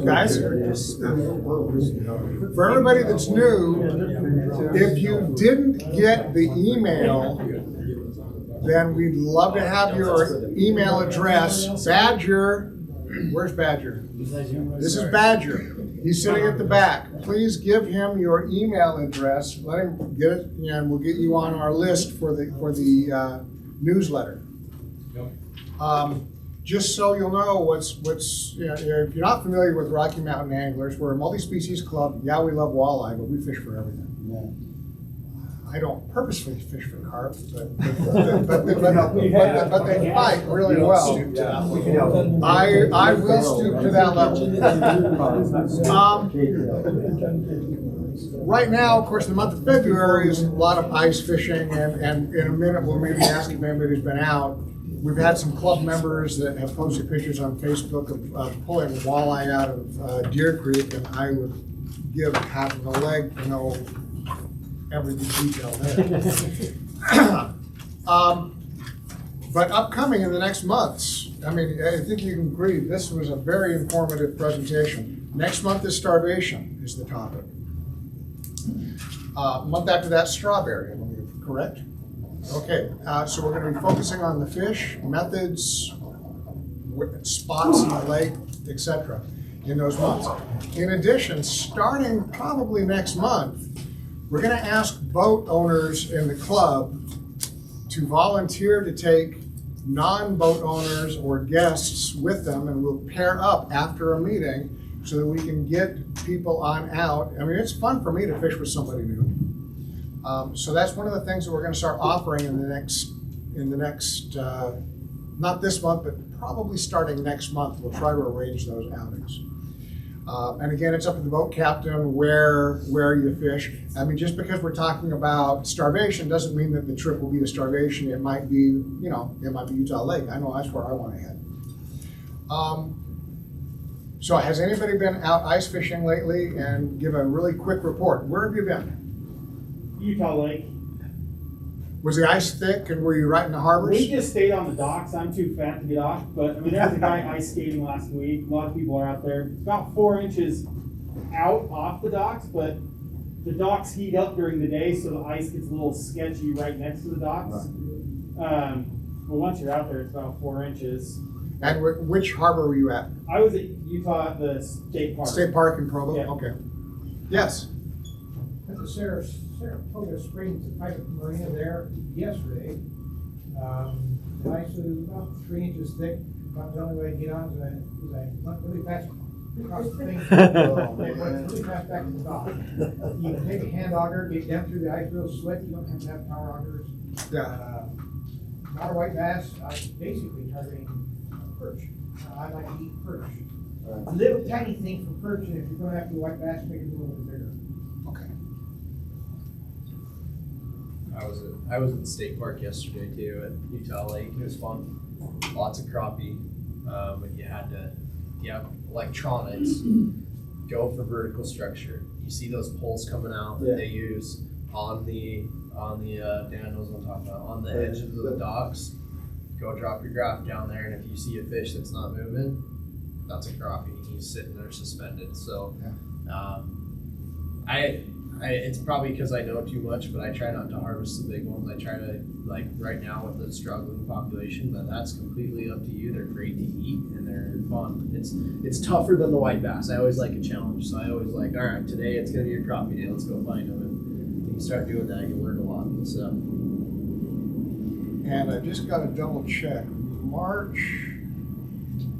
guys, for everybody that's new, if you didn't get the email, then we'd love to have your email address. Badger, where's Badger? This is Badger. He's sitting at the back. Please give him your email address. Let him get it, and we'll get you on our list for the newsletter. just so you'll know you know, if you're not familiar with Rocky Mountain Anglers, we're a multi-species club. Yeah, we love walleye, but we fish for everything. I don't purposely fish for carp, but they fight really well. I will stoop to that level. Right now, of course, the month of February is a lot of ice fishing, and in a minute we'll maybe ask if anybody's been out. We've had some club members that have posted pictures on Facebook of pulling walleye out of Deer Creek, and I would give half of a leg to know every detail there. But upcoming in the next months, I mean, I think you can agree, this was a very informative presentation. Next month is starvation is the topic. Month after that, strawberry, I believe, correct? Okay, so we're going to be focusing on the fish, methods, spots in the lake, etc. in those months. In addition, starting probably next month, we're going to ask boat owners in the club to volunteer to take non-boat owners or guests with them, and we'll pair up after a meeting so that we can get people on out. I mean, it's fun for me to fish with somebody new. So that's one of the things that we're going to start offering in the next, not this month, but probably starting next month. We'll try to arrange those outings. And again, it's up to the boat captain where you fish. I mean, just because we're talking about starvation doesn't mean that the trip will be to starvation. It might be, you know, it might be Utah Lake. I know that's where I want to head. So has anybody been out ice fishing lately? And give a really quick report. Where have you been? Utah Lake. Was the ice thick and were you right in the harbors? We just stayed on the docks. I'm too fat to get off, but I mean, there was a guy ice skating last week. A lot of people are out there. It's about 4 inches out off the docks, but the docks heat up during the day, so the ice gets a little sketchy right next to the docks. But once you're out there, it's about 4 inches. And which harbor were you at? I was at Utah at the state park. State Park in Provo? Yeah. Okay. Yes. At the Saratoga Springs, the private marina there yesterday, the ice was about 3 inches thick. About the only way to get on is I went really fast across the thing. It went really fast back to the dock. You can take a hand auger, get down through the ice real slick. You don't have to have power augers. Yeah. Not a white bass. I'm basically targeting perch. I like to eat perch. A little tiny thing from perch, and if you're going after white bass, make it a little bit bigger. Okay. I was at the state park yesterday too at Utah Lake. It was fun. Lots of crappie. But you have electronics. Go for vertical structure. You see those poles coming out that they use on the Dan knows what I'm talking about, on the edge of the docks. Go drop your graph down there, and if you see a fish that's not moving, that's a crappie. He's sitting there suspended. So, it's probably because I know too much, but I try not to harvest the big ones. I try to, like right now with the struggling population, but that's completely up to you. They're great to eat and they're fun. It's tougher than the white bass. I always like a challenge, so I always like, all right, today it's gonna be a crappie day. Let's go find them. And when you start doing that, you learn a lot. So. And I just got to double check. March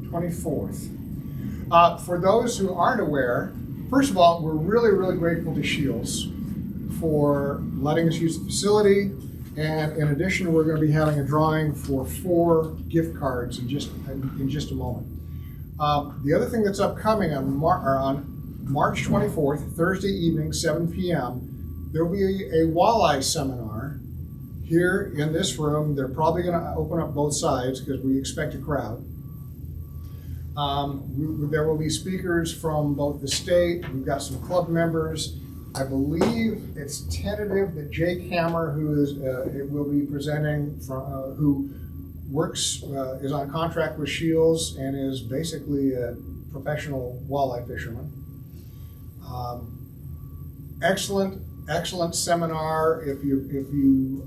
24th. For those who aren't aware, first of all, we're really, really grateful to Scheels for letting us use the facility. And in addition, we're going to be having a drawing for 4 gift cards in just a moment. The other thing that's upcoming on March 24th, Thursday evening, 7 p.m., there will be a walleye seminar here in this room. They're probably going to open up both sides because we expect a crowd. There will be speakers from both the state. We've got some club members. I believe it's tentative that Jake Hammer, who will be presenting, who is on contract with Scheels and is basically a professional walleye fisherman. Excellent seminar. If you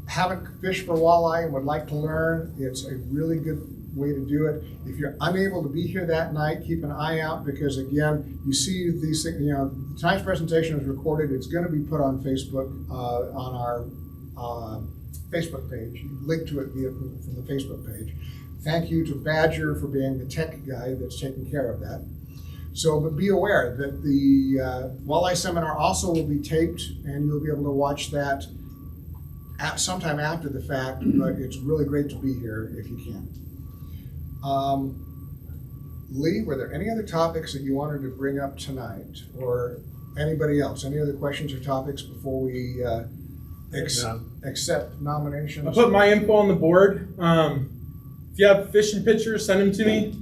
haven't fished for walleye and would like to learn, it's a really good way to do it. If you're unable to be here that night, keep an eye out because again, you see these things. You know, tonight's presentation is recorded. It's going to be put on Facebook on our Facebook page. You link to it from the Facebook page. Thank you to Badger for being the tech guy that's taking care of that. So, but be aware that the walleye seminar also will be taped, and you'll be able to watch that sometime after the fact, but it's really great to be here if you can. Lee, were there any other topics that you wanted to bring up tonight, or anybody else? Any other questions or topics before we accept nominations? I put my info on the board. If you have fishing pictures, send them to me.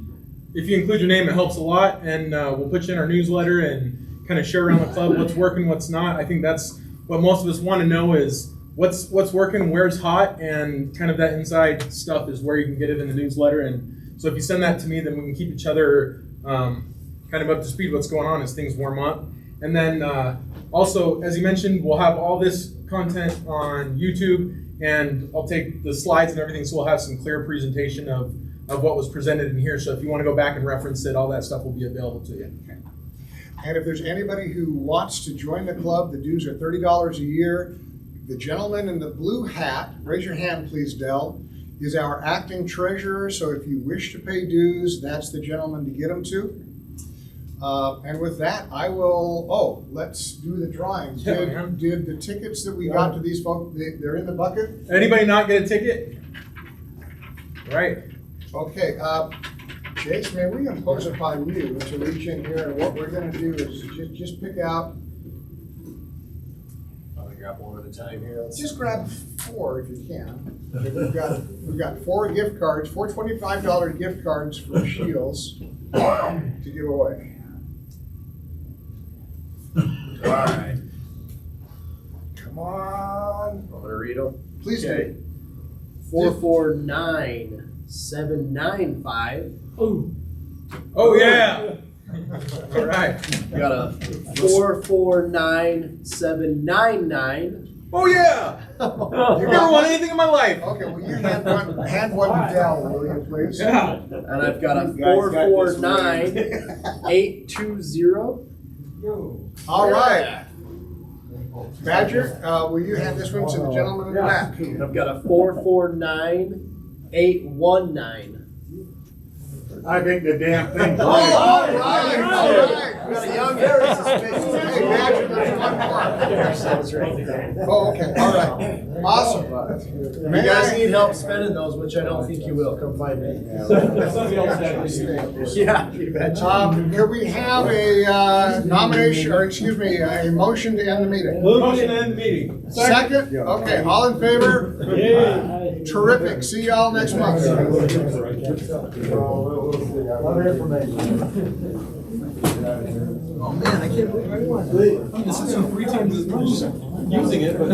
If you include your name, it helps a lot, and we'll put you in our newsletter and kind of share around the club what's working, what's not. I think that's what most of us want to know is what's working, where's hot, and kind of that inside stuff is where you can get it in the newsletter. And so if you send that to me, then we can keep each other kind of up to speed what's going on as things warm up. And then also, as you mentioned, we'll have all this content on YouTube, and I'll take the slides and everything, so we'll have some clear presentation of what was presented in here. So if you want to go back and reference it, all that stuff will be available to you. Okay. And if there's anybody who wants to join the club, the dues are $30 a year. The gentleman in the blue hat, raise your hand please, Dell, is our acting treasurer. So if you wish to pay dues, that's the gentleman to get them to. And with that, I will, let's do the drawing. Did the tickets that we got to these folks, they're in the bucket? Anybody not get a ticket? Right. Okay, Jace, may we impose upon you to reach in here, and what we're gonna do is just pick out, I'll grab one at a time here. Let's just grab 4 if you can. We've got 4 gift cards, 4 $25 gift cards for Scheels to give away. All right. Come on. I'm gonna read them. Please Okay. do. 449795. Oh yeah. All right. We got a 449799. Oh yeah. Never won anything in my life. Okay, well, you hand one to Dell, will you, please? Yeah. And I've got a 449820. All right. Badger, will you hand this one to the gentleman in the back? And I've got a 449819. I think the damn thing's All right. right, all right. We got a young, very suspicious. Hey, Badger, there's one more. That's right. Oh, okay, all right. Awesome. If you guys need help spending those, which I don't think you will, come find me. Yeah, you betcha. Could we have a nomination, or excuse me, a motion to end the meeting? Motion to end the meeting. Second? Okay, all in favor? Terrific. See y'all next month. Oh man, I can't believe I won. This is 3 times as much using it, but.